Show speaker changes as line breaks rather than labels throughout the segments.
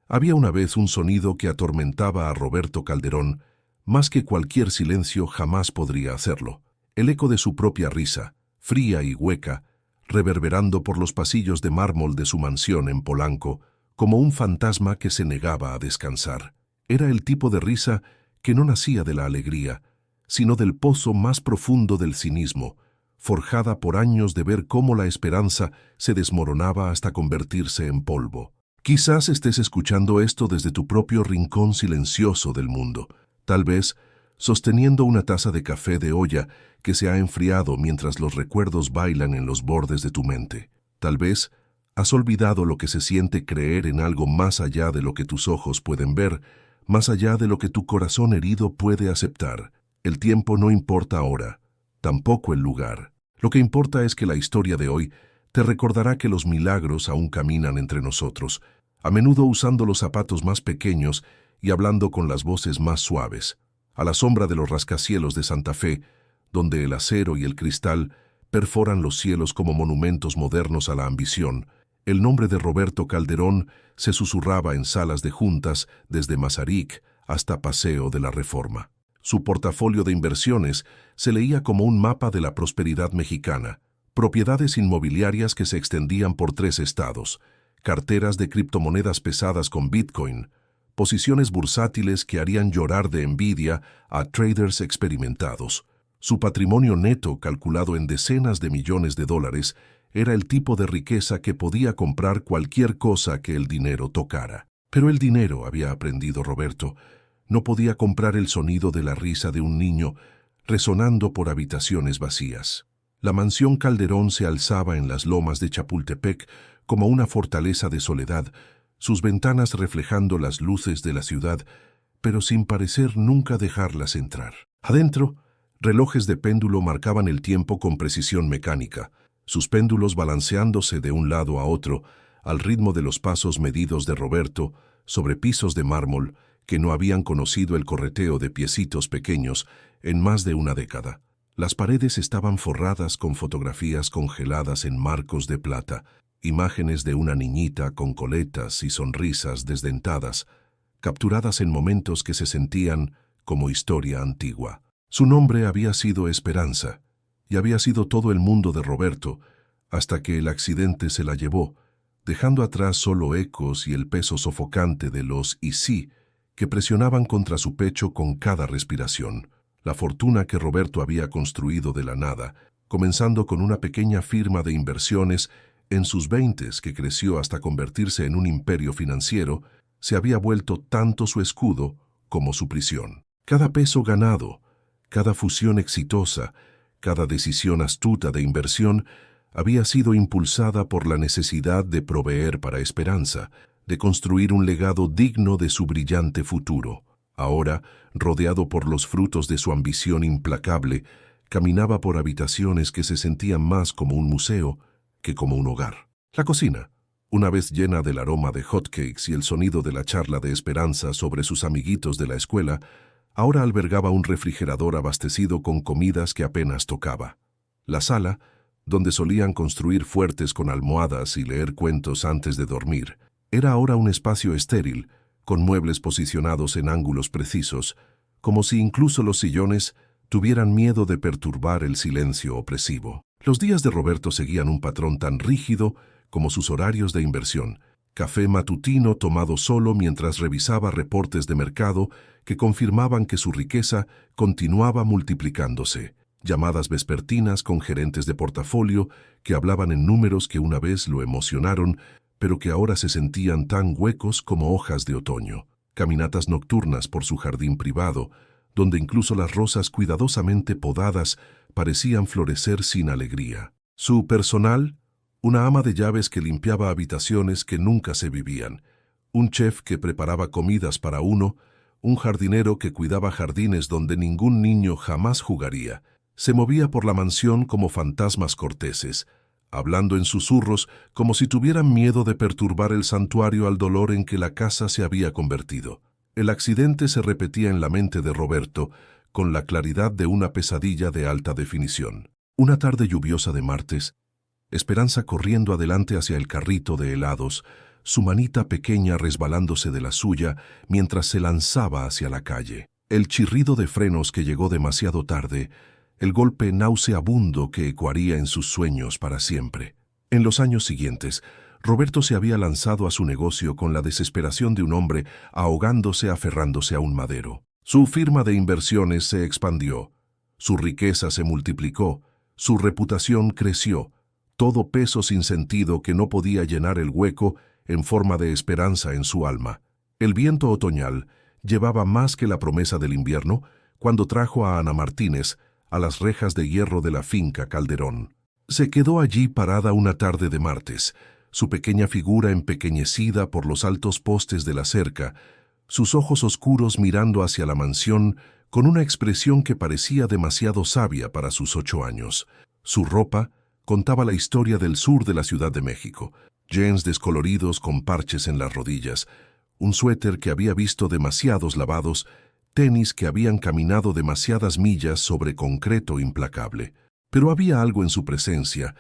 Había una vez un sonido que atormentaba a Roberto Calderón, más que cualquier silencio jamás podría hacerlo. El eco de su propia risa, fría y hueca, reverberando por los pasillos de mármol de su mansión en Polanco, como un fantasma que se negaba a descansar. Era el tipo de risa que no nacía de la alegría, sino del pozo más profundo del cinismo, forjada por años de ver cómo la esperanza se desmoronaba hasta convertirse en polvo. Quizás estés escuchando esto desde tu propio rincón silencioso del mundo, tal vez sosteniendo una taza de café de olla que se ha enfriado mientras los recuerdos bailan en los bordes de tu mente. Tal vez has olvidado lo que se siente creer en algo más allá de lo que tus ojos pueden ver, más allá de lo que tu corazón herido puede aceptar. El tiempo no importa ahora, tampoco el lugar. Lo que importa es que la historia de hoy te recordará que los milagros aún caminan entre nosotros, a menudo usando los zapatos más pequeños y hablando con las voces más suaves, a la sombra de los rascacielos de Santa Fe, donde el acero y el cristal perforan los cielos como monumentos modernos a la ambición. El nombre de Roberto Calderón se susurraba en salas de juntas desde Mazarik hasta Paseo de la Reforma. Su portafolio de inversiones se leía como un mapa de la prosperidad mexicana, propiedades inmobiliarias que se extendían por 3 estados, carteras de criptomonedas pesadas con Bitcoin, posiciones bursátiles que harían llorar de envidia a traders experimentados. Su patrimonio neto, calculado en decenas de millones de dólares, era el tipo de riqueza que podía comprar cualquier cosa que el dinero tocara. Pero el dinero, había aprendido Roberto, no podía comprar el sonido de la risa de un niño resonando por habitaciones vacías. La mansión Calderón se alzaba en las lomas de Chapultepec como una fortaleza de soledad, sus ventanas reflejando las luces de la ciudad, pero sin parecer nunca dejarlas entrar. Adentro, relojes de péndulo marcaban el tiempo con precisión mecánica, sus péndulos balanceándose de un lado a otro, al ritmo de los pasos medidos de Roberto, sobre pisos de mármol que no habían conocido el correteo de piecitos pequeños en más de una década. Las paredes estaban forradas con fotografías congeladas en marcos de plata, imágenes de una niñita con coletas y sonrisas desdentadas, capturadas en momentos que se sentían como historia antigua. Su nombre había sido Esperanza, y había sido todo el mundo de Roberto, hasta que el accidente se la llevó, dejando atrás solo ecos y el peso sofocante de los y sí que presionaban contra su pecho con cada respiración. La fortuna que Roberto había construido de la nada, comenzando con una pequeña firma de inversiones en sus 20s que creció hasta convertirse en un imperio financiero, se había vuelto tanto su escudo como su prisión. Cada peso ganado, cada fusión exitosa, cada decisión astuta de inversión había sido impulsada por la necesidad de proveer para Esperanza, de construir un legado digno de su brillante futuro. Ahora, rodeado por los frutos de su ambición implacable, caminaba por habitaciones que se sentían más como un museo que como un hogar. La cocina, una vez llena del aroma de hotcakes y el sonido de la charla de Esperanza sobre sus amiguitos de la escuela, ahora albergaba un refrigerador abastecido con comidas que apenas tocaba. La sala, donde solían construir fuertes con almohadas y leer cuentos antes de dormir, era ahora un espacio estéril, con muebles posicionados en ángulos precisos, como si incluso los sillones tuvieran miedo de perturbar el silencio opresivo. Los días de Roberto seguían un patrón tan rígido como sus horarios de inversión: café matutino tomado solo mientras revisaba reportes de mercado que confirmaban que su riqueza continuaba multiplicándose, llamadas vespertinas con gerentes de portafolio que hablaban en números que una vez lo emocionaron, pero que ahora se sentían tan huecos como hojas de otoño, caminatas nocturnas por su jardín privado, donde incluso las rosas cuidadosamente podadas parecían florecer sin alegría. Su personal, una ama de llaves que limpiaba habitaciones que nunca se vivían, un chef que preparaba comidas para uno, un jardinero que cuidaba jardines donde ningún niño jamás jugaría, se movía por la mansión como fantasmas corteses, hablando en susurros como si tuvieran miedo de perturbar el santuario al dolor en que la casa se había convertido. El accidente se repetía en la mente de Roberto con la claridad de una pesadilla de alta definición. Una tarde lluviosa de martes, Esperanza corriendo adelante hacia el carrito de helados, su manita pequeña resbalándose de la suya mientras se lanzaba hacia la calle. El chirrido de frenos que llegó demasiado tarde, el golpe nauseabundo que ecoaría en sus sueños para siempre. En los años siguientes, Roberto se había lanzado a su negocio con la desesperación de un hombre ahogándose aferrándose a un madero. Su firma de inversiones se expandió, su riqueza se multiplicó, su reputación creció, todo peso sin sentido que no podía llenar el hueco en forma de esperanza en su alma. El viento otoñal llevaba más que la promesa del invierno cuando trajo a Ana Martínez a las rejas de hierro de la finca Calderón. Se quedó allí parada una tarde de martes, su pequeña figura empequeñecida por los altos postes de la cerca, sus ojos oscuros mirando hacia la mansión con una expresión que parecía demasiado sabia para sus 8 años. Su ropa contaba la historia del sur de la Ciudad de México, jeans descoloridos con parches en las rodillas, un suéter que había visto demasiados lavados, tenis que habían caminado demasiadas millas sobre concreto implacable. Pero había algo en su presencia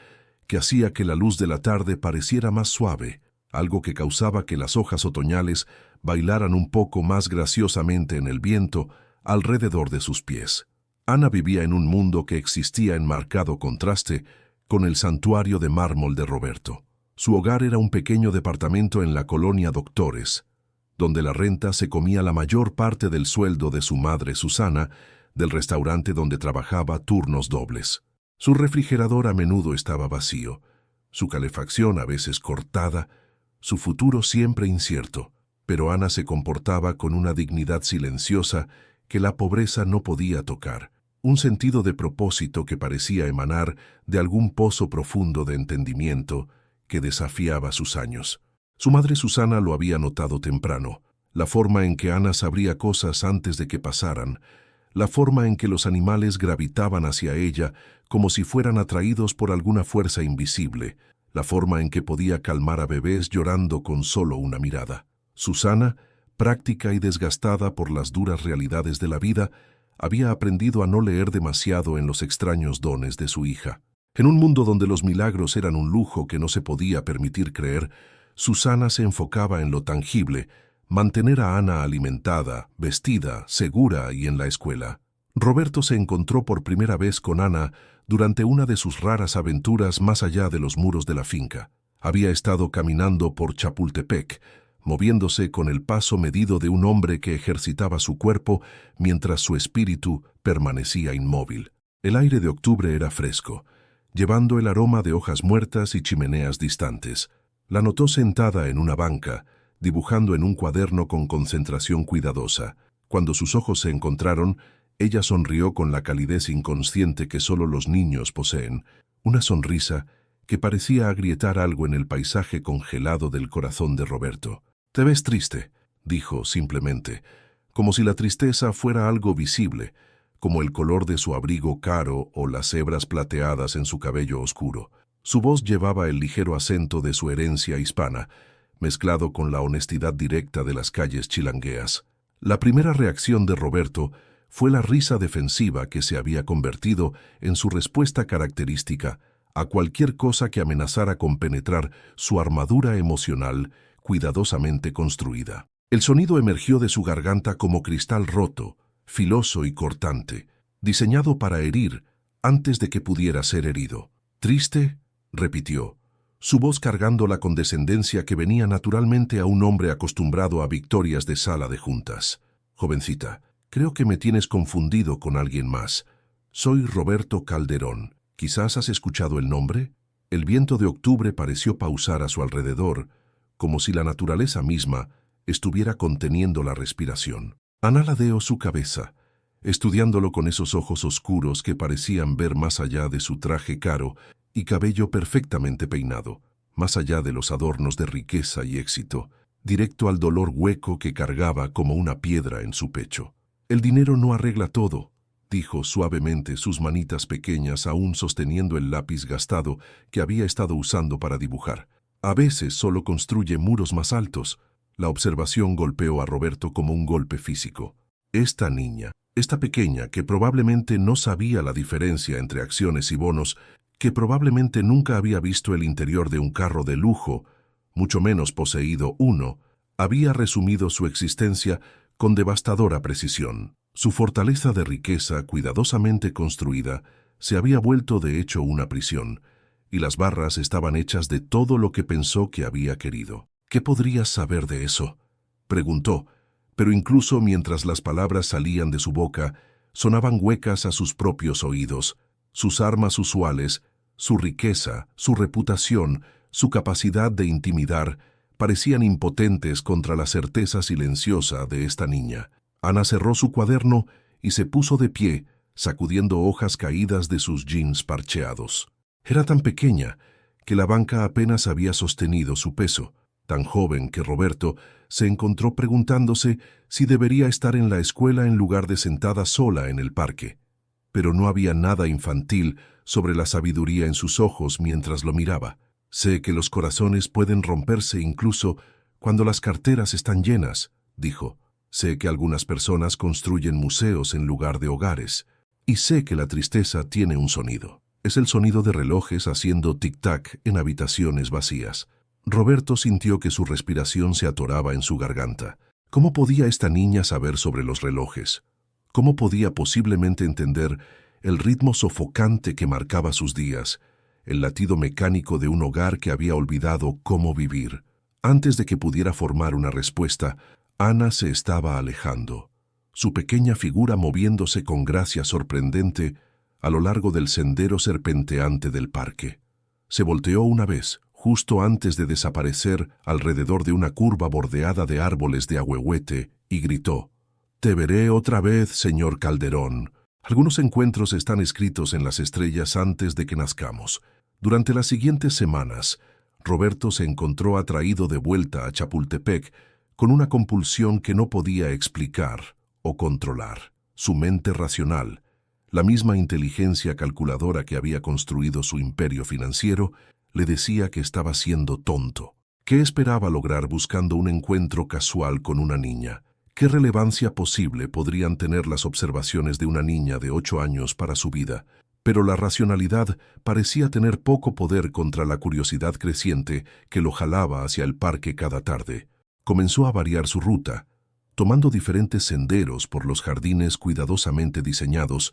que hacía que la luz de la tarde pareciera más suave, algo que causaba que las hojas otoñales bailaran un poco más graciosamente en el viento alrededor de sus pies. Ana vivía en un mundo que existía en marcado contraste con el santuario de mármol de Roberto. Su hogar era un pequeño departamento en la colonia Doctores, donde la renta se comía la mayor parte del sueldo de su madre Susana, del restaurante donde trabajaba turnos dobles. Su refrigerador a menudo estaba vacío, su calefacción a veces cortada, su futuro siempre incierto, pero Ana se comportaba con una dignidad silenciosa que la pobreza no podía tocar, un sentido de propósito que parecía emanar de algún pozo profundo de entendimiento que desafiaba sus años. Su madre Susana lo había notado temprano, la forma en que Ana sabría cosas antes de que pasaran, la forma en que los animales gravitaban hacia ella como si fueran atraídos por alguna fuerza invisible, la forma en que podía calmar a bebés llorando con solo una mirada. Susana, práctica y desgastada por las duras realidades de la vida, había aprendido a no leer demasiado en los extraños dones de su hija. En un mundo donde los milagros eran un lujo que no se podía permitir creer, Susana se enfocaba en lo tangible, mantener a Ana alimentada, vestida, segura y en la escuela. Roberto se encontró por primera vez con Ana durante una de sus raras aventuras más allá de los muros de la finca. Había estado caminando por Chapultepec, moviéndose con el paso medido de un hombre que ejercitaba su cuerpo mientras su espíritu permanecía inmóvil. El aire de octubre era fresco, llevando el aroma de hojas muertas y chimeneas distantes. La notó sentada en una banca, dibujando en un cuaderno con concentración cuidadosa. Cuando sus ojos se encontraron, ella sonrió con la calidez inconsciente que solo los niños poseen, una sonrisa que parecía agrietar algo en el paisaje congelado del corazón de Roberto. «Te ves triste», dijo simplemente, como si la tristeza fuera algo visible, como el color de su abrigo caro o las hebras plateadas en su cabello oscuro. Su voz llevaba el ligero acento de su herencia hispana, mezclado con la honestidad directa de las calles chilangueas. La primera reacción de Roberto fue la risa defensiva que se había convertido en su respuesta característica a cualquier cosa que amenazara con penetrar su armadura emocional cuidadosamente construida. El sonido emergió de su garganta como cristal roto, filoso y cortante, diseñado para herir antes de que pudiera ser herido. «¿Triste?», repitió, su voz cargando la condescendencia que venía naturalmente a un hombre acostumbrado a victorias de sala de juntas. «Jovencita, creo que me tienes confundido con alguien más. Soy Roberto Calderón. ¿Quizás has escuchado el nombre?» El viento de octubre pareció pausar a su alrededor, como si la naturaleza misma estuviera conteniendo la respiración. Ana ladeó su cabeza, estudiándolo con esos ojos oscuros que parecían ver más allá de su traje caro y cabello perfectamente peinado, más allá de los adornos de riqueza y éxito, directo al dolor hueco que cargaba como una piedra en su pecho. «El dinero no arregla todo», dijo suavemente, sus manitas pequeñas aún sosteniendo el lápiz gastado que había estado usando para dibujar. «A veces solo construye muros más altos». La observación golpeó a Roberto como un golpe físico. Esta niña, esta pequeña que probablemente no sabía la diferencia entre acciones y bonos, que probablemente nunca había visto el interior de un carro de lujo, mucho menos poseído uno, había resumido su existencia con devastadora precisión. Su fortaleza de riqueza, cuidadosamente construida, se había vuelto de hecho una prisión, y las barras estaban hechas de todo lo que pensó que había querido. ¿Qué podrías saber de eso?, preguntó, pero incluso mientras las palabras salían de su boca, sonaban huecas a sus propios oídos. Sus armas usuales, su riqueza, su reputación, su capacidad de intimidar, parecían impotentes contra la certeza silenciosa de esta niña. Ana cerró su cuaderno y se puso de pie, sacudiendo hojas caídas de sus jeans parcheados. Era tan pequeña que la banca apenas había sostenido su peso, tan joven que Roberto se encontró preguntándose si debería estar en la escuela en lugar de sentada sola en el parque. Pero no había nada infantil sobre la sabiduría en sus ojos mientras lo miraba. «Sé que los corazones pueden romperse incluso cuando las carteras están llenas», dijo. «Sé que algunas personas construyen museos en lugar de hogares. Y sé que la tristeza tiene un sonido. Es el sonido de relojes haciendo tic-tac en habitaciones vacías». Roberto sintió que su respiración se atoraba en su garganta. ¿Cómo podía esta niña saber sobre los relojes? ¿Cómo podía posiblemente entender el ritmo sofocante que marcaba sus días, el latido mecánico de un hogar que había olvidado cómo vivir? Antes de que pudiera formar una respuesta, Ana se estaba alejando, su pequeña figura moviéndose con gracia sorprendente a lo largo del sendero serpenteante del parque. Se volteó una vez, justo antes de desaparecer alrededor de una curva bordeada de árboles de ahuehuete, y gritó: «Te veré otra vez, señor Calderón». Algunos encuentros están escritos en las estrellas antes de que nazcamos. Durante las siguientes semanas, Roberto se encontró atraído de vuelta a Chapultepec con una compulsión que no podía explicar o controlar. Su mente racional, la misma inteligencia calculadora que había construido su imperio financiero, le decía que estaba siendo tonto. ¿Qué esperaba lograr buscando un encuentro casual con una niña? ¿Qué relevancia posible podrían tener las observaciones de una niña de 8 años para su vida? Pero la racionalidad parecía tener poco poder contra la curiosidad creciente que lo jalaba hacia el parque cada tarde. Comenzó a variar su ruta, tomando diferentes senderos por los jardines cuidadosamente diseñados,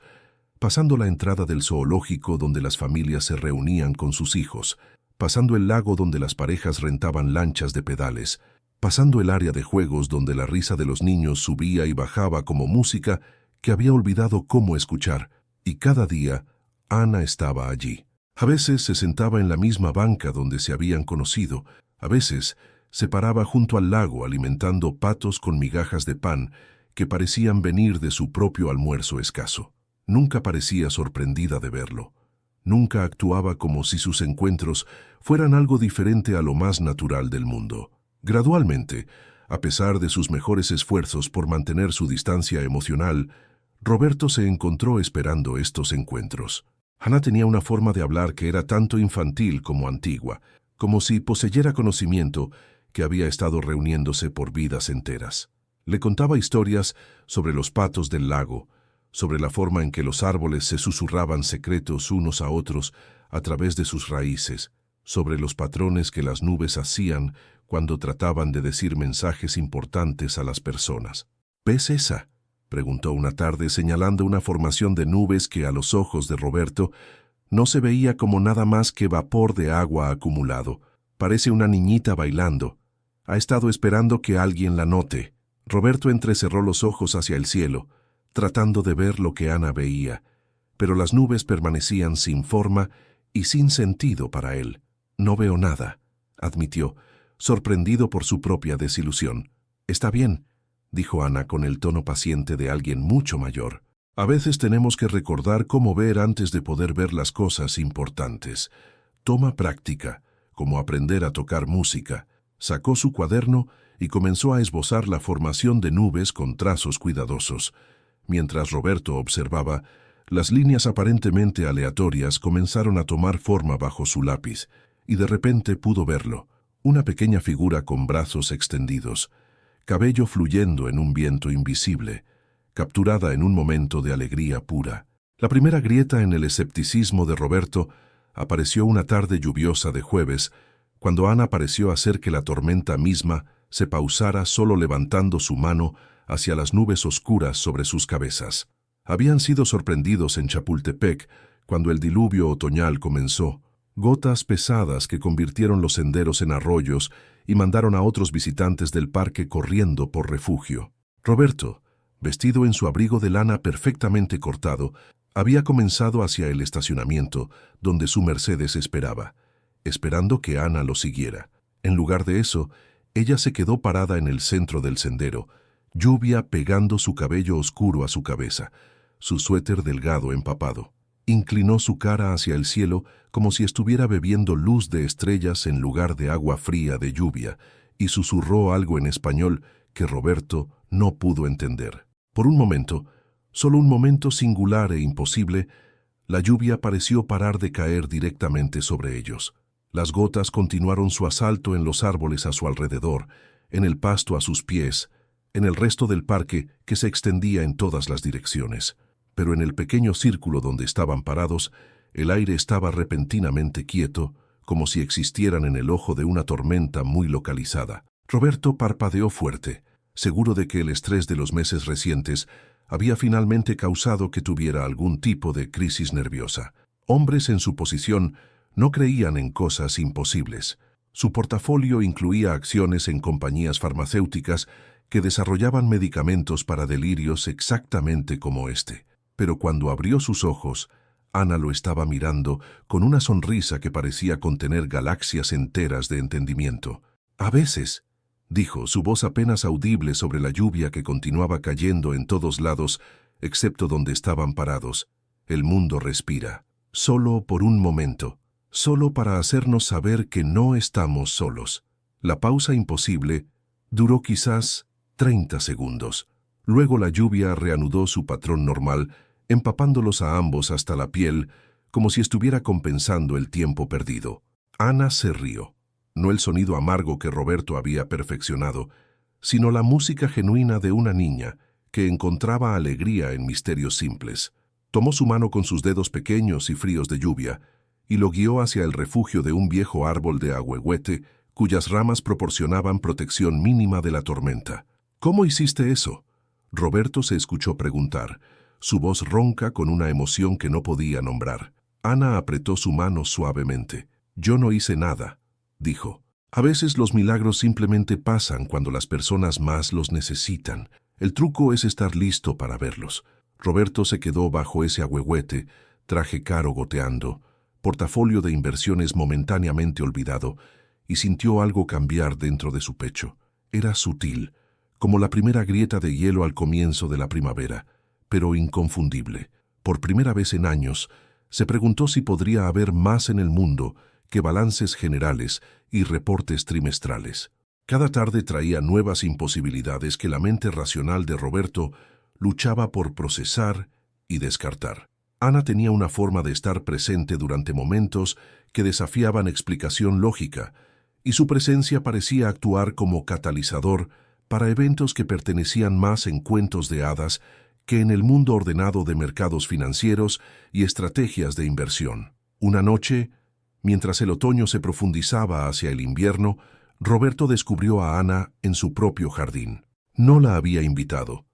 pasando la entrada del zoológico donde las familias se reunían con sus hijos, pasando el lago donde las parejas rentaban lanchas de pedales, pasando el área de juegos donde la risa de los niños subía y bajaba como música que había olvidado cómo escuchar, y cada día Ana estaba allí. A veces se sentaba en la misma banca donde se habían conocido, a veces se paraba junto al lago alimentando patos con migajas de pan que parecían venir de su propio almuerzo escaso. Nunca parecía sorprendida de verlo. Nunca actuaba como si sus encuentros fueran algo diferente a lo más natural del mundo. Gradualmente, a pesar de sus mejores esfuerzos por mantener su distancia emocional, Roberto se encontró esperando estos encuentros. Ana tenía una forma de hablar que era tanto infantil como antigua, como si poseyera conocimiento que había estado reuniéndose por vidas enteras. Le contaba historias sobre los patos del lago, sobre la forma en que los árboles se susurraban secretos unos a otros a través de sus raíces, sobre los patrones que las nubes hacían cuando trataban de decir mensajes importantes a las personas. «¿Ves esa?», preguntó una tarde señalando una formación de nubes que a los ojos de Roberto no se veía como nada más que vapor de agua acumulado. «Parece una niñita bailando. Ha estado esperando que alguien la note». Roberto entrecerró los ojos hacia el cielo, tratando de ver lo que Ana veía, pero las nubes permanecían sin forma y sin sentido para él. «No veo nada», admitió, sorprendido por su propia desilusión. «Está bien», dijo Ana con el tono paciente de alguien mucho mayor. «A veces tenemos que recordar cómo ver antes de poder ver las cosas importantes. Toma práctica, como aprender a tocar música». Sacó su cuaderno y comenzó a esbozar la formación de nubes con trazos cuidadosos. Mientras Roberto observaba, las líneas aparentemente aleatorias comenzaron a tomar forma bajo su lápiz, y de repente pudo verlo, una pequeña figura con brazos extendidos, cabello fluyendo en un viento invisible, capturada en un momento de alegría pura. La primera grieta en el escepticismo de Roberto apareció una tarde lluviosa de jueves, cuando Ana pareció hacer que la tormenta misma se pausara solo levantando su mano hacia las nubes oscuras sobre sus cabezas. Habían sido sorprendidos en Chapultepec cuando el diluvio otoñal comenzó, gotas pesadas que convirtieron los senderos en arroyos y mandaron a otros visitantes del parque corriendo por refugio. Roberto, vestido en su abrigo de lana perfectamente cortado, había comenzado hacia el estacionamiento donde su Mercedes esperaba, esperando que Ana lo siguiera. En lugar de eso, ella se quedó parada en el centro del sendero, lluvia pegando su cabello oscuro a su cabeza, su suéter delgado empapado. Inclinó su cara hacia el cielo como si estuviera bebiendo luz de estrellas en lugar de agua fría de lluvia, y susurró algo en español que Roberto no pudo entender. Por un momento, solo un momento singular e imposible, la lluvia pareció parar de caer directamente sobre ellos. Las gotas continuaron su asalto en los árboles a su alrededor, en el pasto a sus pies, en el resto del parque que se extendía en todas las direcciones. Pero en el pequeño círculo donde estaban parados, el aire estaba repentinamente quieto, como si existieran en el ojo de una tormenta muy localizada. Roberto parpadeó fuerte, seguro de que el estrés de los meses recientes había finalmente causado que tuviera algún tipo de crisis nerviosa. Hombres en su posición no creían en cosas imposibles. Su portafolio incluía acciones en compañías farmacéuticas que desarrollaban medicamentos para delirios exactamente como este. Pero cuando abrió sus ojos, Ana lo estaba mirando con una sonrisa que parecía contener galaxias enteras de entendimiento. «A veces», dijo, su voz apenas audible sobre la lluvia que continuaba cayendo en todos lados, excepto donde estaban parados, «el mundo respira. Solo por un momento, solo para hacernos saber que no estamos solos». La pausa imposible duró quizás 30 segundos. Luego la lluvia reanudó su patrón normal, empapándolos a ambos hasta la piel, como si estuviera compensando el tiempo perdido. Ana se rió. No el sonido amargo que Roberto había perfeccionado, sino la música genuina de una niña que encontraba alegría en misterios simples. Tomó su mano con sus dedos pequeños y fríos de lluvia y lo guió hacia el refugio de un viejo árbol de ahuehuete cuyas ramas proporcionaban protección mínima de la tormenta. «¿Cómo hiciste eso?», Roberto se escuchó preguntar, su voz ronca con una emoción que no podía nombrar. Ana apretó su mano suavemente. «Yo no hice nada», dijo. «A veces los milagros simplemente pasan cuando las personas más los necesitan. El truco es estar listo para verlos». Roberto se quedó bajo ese ahuehuete, traje caro goteando, portafolio de inversiones momentáneamente olvidado, y sintió algo cambiar dentro de su pecho. Era sutil, como la primera grieta de hielo al comienzo de la primavera, pero inconfundible. Por primera vez en años, se preguntó si podría haber más en el mundo que balances generales y reportes trimestrales. Cada tarde traía nuevas imposibilidades que la mente racional de Roberto luchaba por procesar y descartar. Ana tenía una forma de estar presente durante momentos que desafiaban explicación lógica, y su presencia parecía actuar como catalizador para eventos que pertenecían más en cuentos de hadas que en el mundo ordenado de mercados financieros y estrategias de inversión. Una noche, mientras el otoño se profundizaba hacia el invierno, Roberto descubrió a Ana en su propio jardín. No la había invitado.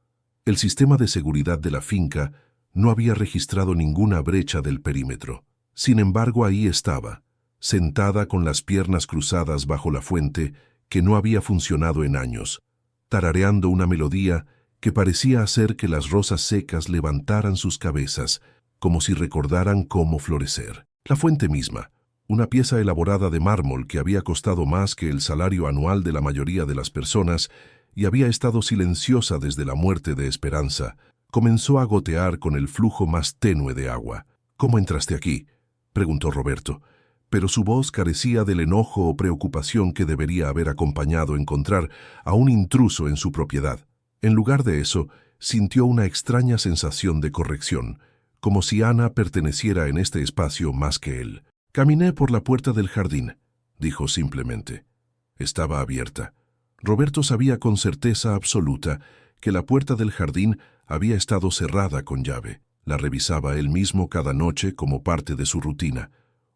El sistema de seguridad de la finca no había registrado ninguna brecha del perímetro. Sin embargo, ahí estaba, sentada con las piernas cruzadas bajo la fuente que no había funcionado en años, tarareando una melodía que parecía hacer que las rosas secas levantaran sus cabezas, como si recordaran cómo florecer. La fuente misma, una pieza elaborada de mármol que había costado más que el salario anual de la mayoría de las personas y había estado silenciosa desde la muerte de Esperanza, comenzó a gotear con el flujo más tenue de agua. «¿Cómo entraste aquí?», preguntó Roberto, pero su voz carecía del enojo o preocupación que debería haber acompañado encontrar a un intruso en su propiedad. En lugar de eso, sintió una extraña sensación de corrección, como si Ana perteneciera en este espacio más que él. «Caminé por la puerta del jardín», dijo simplemente. Estaba abierta. Roberto sabía con certeza absoluta que la puerta del jardín había estado cerrada con llave. La revisaba él mismo cada noche como parte de su rutina,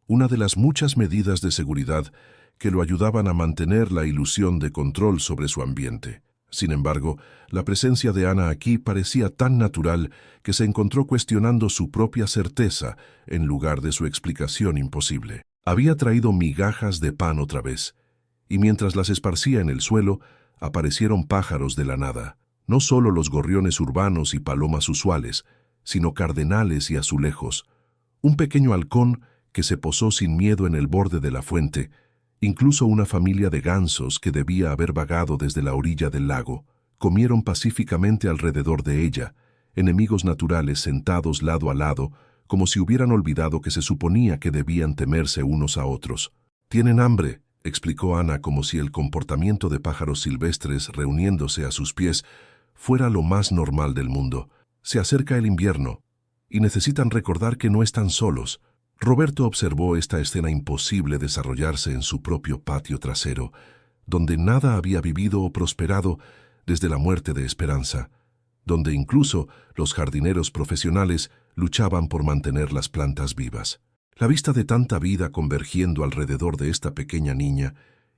una de las muchas medidas de seguridad que lo ayudaban a mantener la ilusión de control sobre su ambiente. Sin embargo, la presencia de Ana aquí parecía tan natural que se encontró cuestionando su propia certeza en lugar de su explicación imposible. Había traído migajas de pan otra vez, y mientras las esparcía en el suelo, aparecieron pájaros de la nada. No solo los gorriones urbanos y palomas usuales, sino cardenales y azulejos. Un pequeño halcón que se posó sin miedo en el borde de la fuente, incluso una familia de gansos que debía haber vagado desde la orilla del lago, comieron pacíficamente alrededor de ella, enemigos naturales sentados lado a lado, como si hubieran olvidado que se suponía que debían temerse unos a otros. «Tienen hambre», explicó Ana, como si el comportamiento de pájaros silvestres reuniéndose a sus pies fuera lo más normal del mundo. Se acerca el invierno, y necesitan recordar que no están solos. Roberto observó esta escena imposible desarrollarse en su propio patio trasero, donde nada había vivido o prosperado desde la muerte de Esperanza, donde incluso los jardineros profesionales luchaban por mantener las plantas vivas. La vista de tanta vida convergiendo alrededor de esta pequeña niña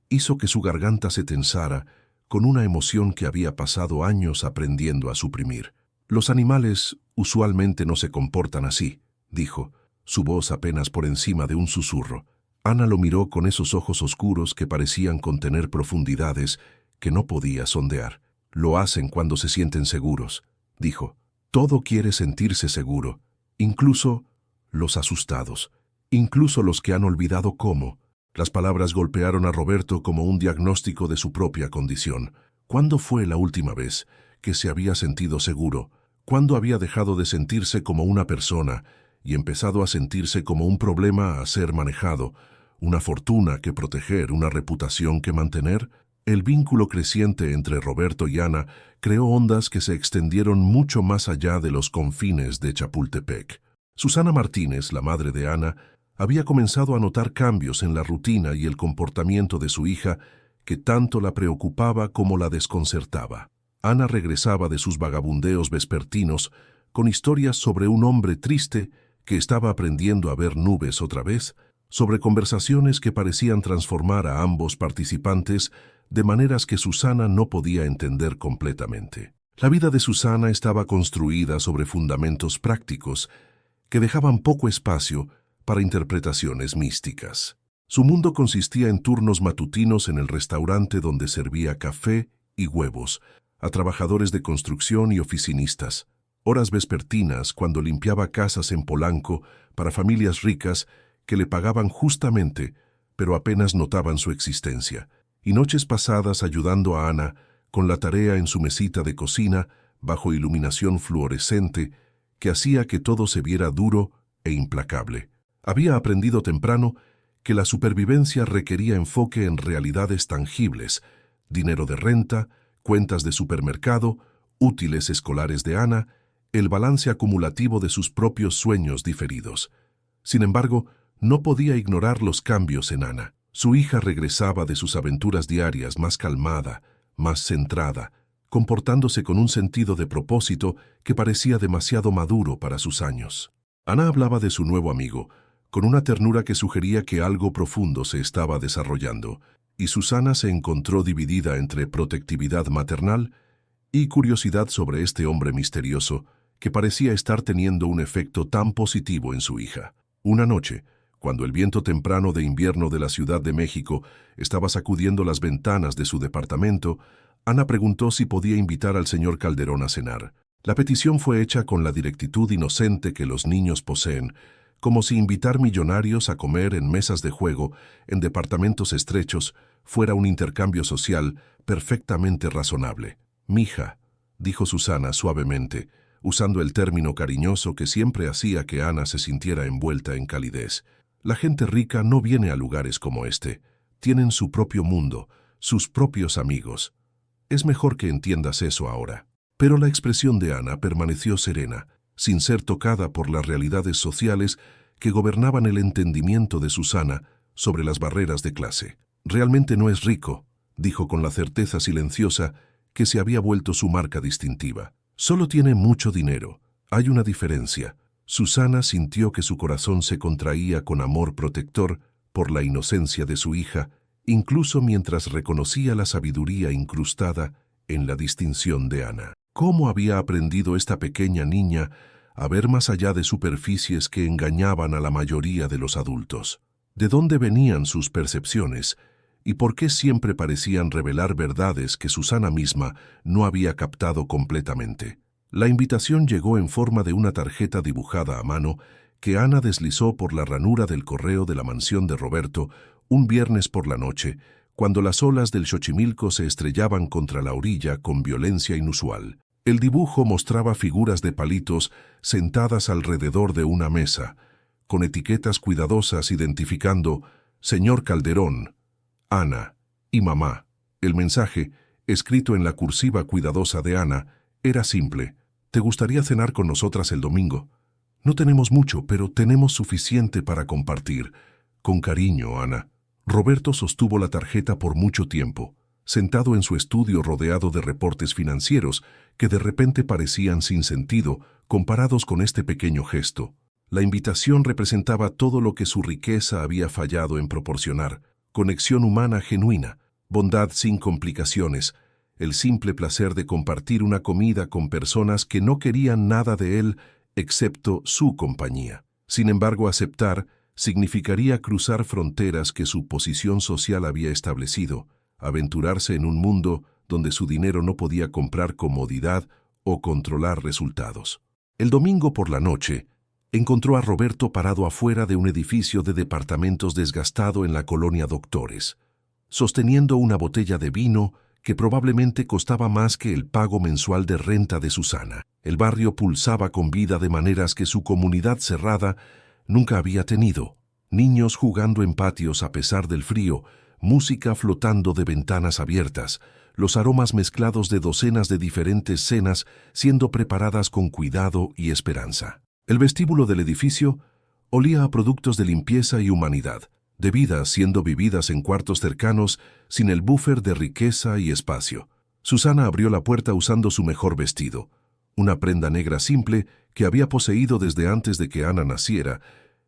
hizo que su garganta se tensara con una emoción que había pasado años aprendiendo a suprimir. «Los animales usualmente no se comportan así», dijo, su voz apenas por encima de un susurro. Ana lo miró con esos ojos oscuros que parecían contener profundidades que no podía sondear. «Lo hacen cuando se sienten seguros», dijo. «Todo quiere sentirse seguro, incluso los asustados, incluso los que han olvidado cómo». Las palabras golpearon a Roberto como un diagnóstico de su propia condición. ¿Cuándo fue la última vez que se había sentido seguro? ¿Cuándo había dejado de sentirse como una persona y empezado a sentirse como un problema a ser manejado, una fortuna que proteger, una reputación que mantener? El vínculo creciente entre Roberto y Ana creó ondas que se extendieron mucho más allá de los confines de Chapultepec. Susana Martínez, la madre de Ana, había comenzado a notar cambios en la rutina y el comportamiento de su hija que tanto la preocupaba como la desconcertaba. Ana regresaba de sus vagabundeos vespertinos con historias sobre un hombre triste que estaba aprendiendo a ver nubes otra vez, sobre conversaciones que parecían transformar a ambos participantes de maneras que Susana no podía entender completamente. La vida de Susana estaba construida sobre fundamentos prácticos que dejaban poco espacio para interpretaciones místicas. Su mundo consistía en turnos matutinos en el restaurante donde servía café y huevos a trabajadores de construcción y oficinistas, horas vespertinas cuando limpiaba casas en Polanco para familias ricas que le pagaban justamente, pero apenas notaban su existencia, y noches pasadas ayudando a Ana con la tarea en su mesita de cocina bajo iluminación fluorescente que hacía que todo se viera duro e implacable. Había aprendido temprano que la supervivencia requería enfoque en realidades tangibles, dinero de renta, cuentas de supermercado, útiles escolares de Ana, el balance acumulativo de sus propios sueños diferidos. Sin embargo, no podía ignorar los cambios en Ana. Su hija regresaba de sus aventuras diarias más calmada, más centrada, comportándose con un sentido de propósito que parecía demasiado maduro para sus años. Ana hablaba de su nuevo amigo, con una ternura que sugería que algo profundo se estaba desarrollando, y Susana se encontró dividida entre protectividad maternal y curiosidad sobre este hombre misterioso que parecía estar teniendo un efecto tan positivo en su hija. Una noche, cuando el viento temprano de invierno de la Ciudad de México estaba sacudiendo las ventanas de su departamento, Ana preguntó si podía invitar al señor Calderón a cenar. La petición fue hecha con la directitud inocente que los niños poseen, como si invitar millonarios a comer en mesas de juego en departamentos estrechos fuera un intercambio social perfectamente razonable. «Mija», dijo Susana suavemente, usando el término cariñoso que siempre hacía que Ana se sintiera envuelta en calidez. «La gente rica no viene a lugares como este. Tienen su propio mundo, sus propios amigos. Es mejor que entiendas eso ahora». Pero la expresión de Ana permaneció serena, sin ser tocada por las realidades sociales que gobernaban el entendimiento de Susana sobre las barreras de clase. «Realmente no es rico», dijo con la certeza silenciosa que se había vuelto su marca distintiva. «Solo tiene mucho dinero. Hay una diferencia». Susana sintió que su corazón se contraía con amor protector por la inocencia de su hija incluso mientras reconocía la sabiduría incrustada en la distinción de Ana. ¿Cómo había aprendido esta pequeña niña a ver más allá de superficies que engañaban a la mayoría de los adultos? ¿De dónde venían sus percepciones? ¿Y por qué siempre parecían revelar verdades que Susana misma no había captado completamente? La invitación llegó en forma de una tarjeta dibujada a mano que Ana deslizó por la ranura del correo de la mansión de Roberto un viernes por la noche, cuando las olas del Xochimilco se estrellaban contra la orilla con violencia inusual. El dibujo mostraba figuras de palitos sentadas alrededor de una mesa, con etiquetas cuidadosas identificando «Señor Calderón», «Ana» y «Mamá». El mensaje, escrito en la cursiva cuidadosa de Ana, era simple: «¿Te gustaría cenar con nosotras el domingo? No tenemos mucho, pero tenemos suficiente para compartir. Con cariño, Ana». Roberto sostuvo la tarjeta por mucho tiempo, sentado en su estudio rodeado de reportes financieros que de repente parecían sin sentido comparados con este pequeño gesto. La invitación representaba todo lo que su riqueza había fallado en proporcionar: conexión humana genuina, bondad sin complicaciones, el simple placer de compartir una comida con personas que no querían nada de él excepto su compañía. Sin embargo, aceptar significaría cruzar fronteras que su posición social había establecido, aventurarse en un mundo donde su dinero no podía comprar comodidad o controlar resultados. El domingo por la noche, encontró a Roberto parado afuera de un edificio de departamentos desgastado en la colonia Doctores, sosteniendo una botella de vino que probablemente costaba más que el pago mensual de renta de Susana. El barrio pulsaba con vida de maneras que su comunidad cerrada nunca había tenido. Niños jugando en patios a pesar del frío, música flotando de ventanas abiertas, los aromas mezclados de docenas de diferentes cenas siendo preparadas con cuidado y esperanza. El vestíbulo del edificio olía a productos de limpieza y humanidad, de vidas siendo vividas en cuartos cercanos sin el buffer de riqueza y espacio. Susana abrió la puerta usando su mejor vestido, una prenda negra simple que había poseído desde antes de que Ana naciera,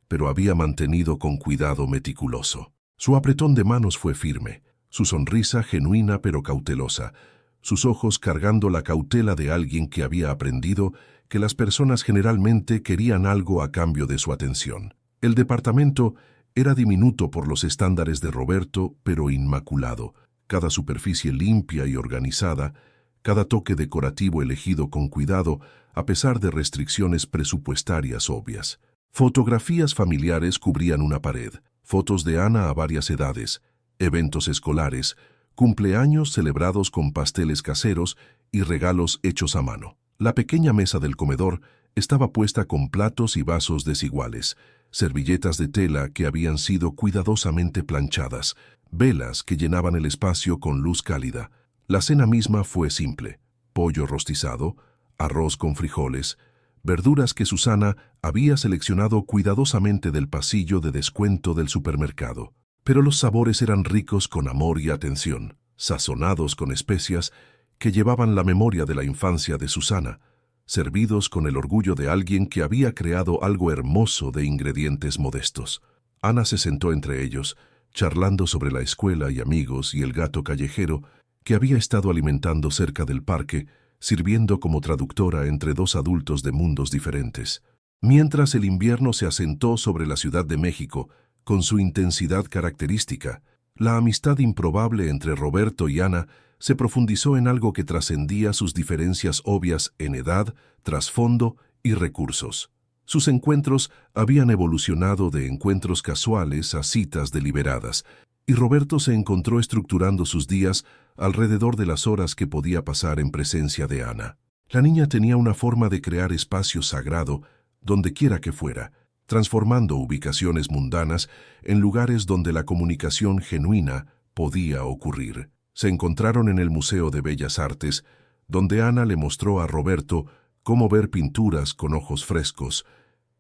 pero había mantenido con cuidado meticuloso. Su apretón de manos fue firme, su sonrisa genuina pero cautelosa, sus ojos cargando la cautela de alguien que había aprendido que las personas generalmente querían algo a cambio de su atención. El departamento era diminuto por los estándares de Roberto, pero inmaculado, cada superficie limpia y organizada, cada toque decorativo elegido con cuidado a pesar de restricciones presupuestarias obvias. Fotografías familiares cubrían una pared, fotos de Ana a varias edades, eventos escolares, cumpleaños celebrados con pasteles caseros y regalos hechos a mano. La pequeña mesa del comedor estaba puesta con platos y vasos desiguales, servilletas de tela que habían sido cuidadosamente planchadas, velas que llenaban el espacio con luz cálida. La cena misma fue simple: pollo rostizado, arroz con frijoles, verduras que Susana había seleccionado cuidadosamente del pasillo de descuento del supermercado. Pero los sabores eran ricos con amor y atención, sazonados con especias que llevaban la memoria de la infancia de Susana, servidos con el orgullo de alguien que había creado algo hermoso de ingredientes modestos. Ana se sentó entre ellos, charlando sobre la escuela y amigos y el gato callejero que había estado alimentando cerca del parque, sirviendo como traductora entre dos adultos de mundos diferentes. Mientras el invierno se asentó sobre la Ciudad de México, con su intensidad característica, la amistad improbable entre Roberto y Ana se profundizó en algo que trascendía sus diferencias obvias en edad, trasfondo y recursos. Sus encuentros habían evolucionado de encuentros casuales a citas deliberadas, y Roberto se encontró estructurando sus días alrededor de las horas que podía pasar en presencia de Ana. La niña tenía una forma de crear espacio sagrado donde quiera que fuera, transformando ubicaciones mundanas en lugares donde la comunicación genuina podía ocurrir. Se encontraron en el Museo de Bellas Artes, donde Ana le mostró a Roberto cómo ver pinturas con ojos frescos,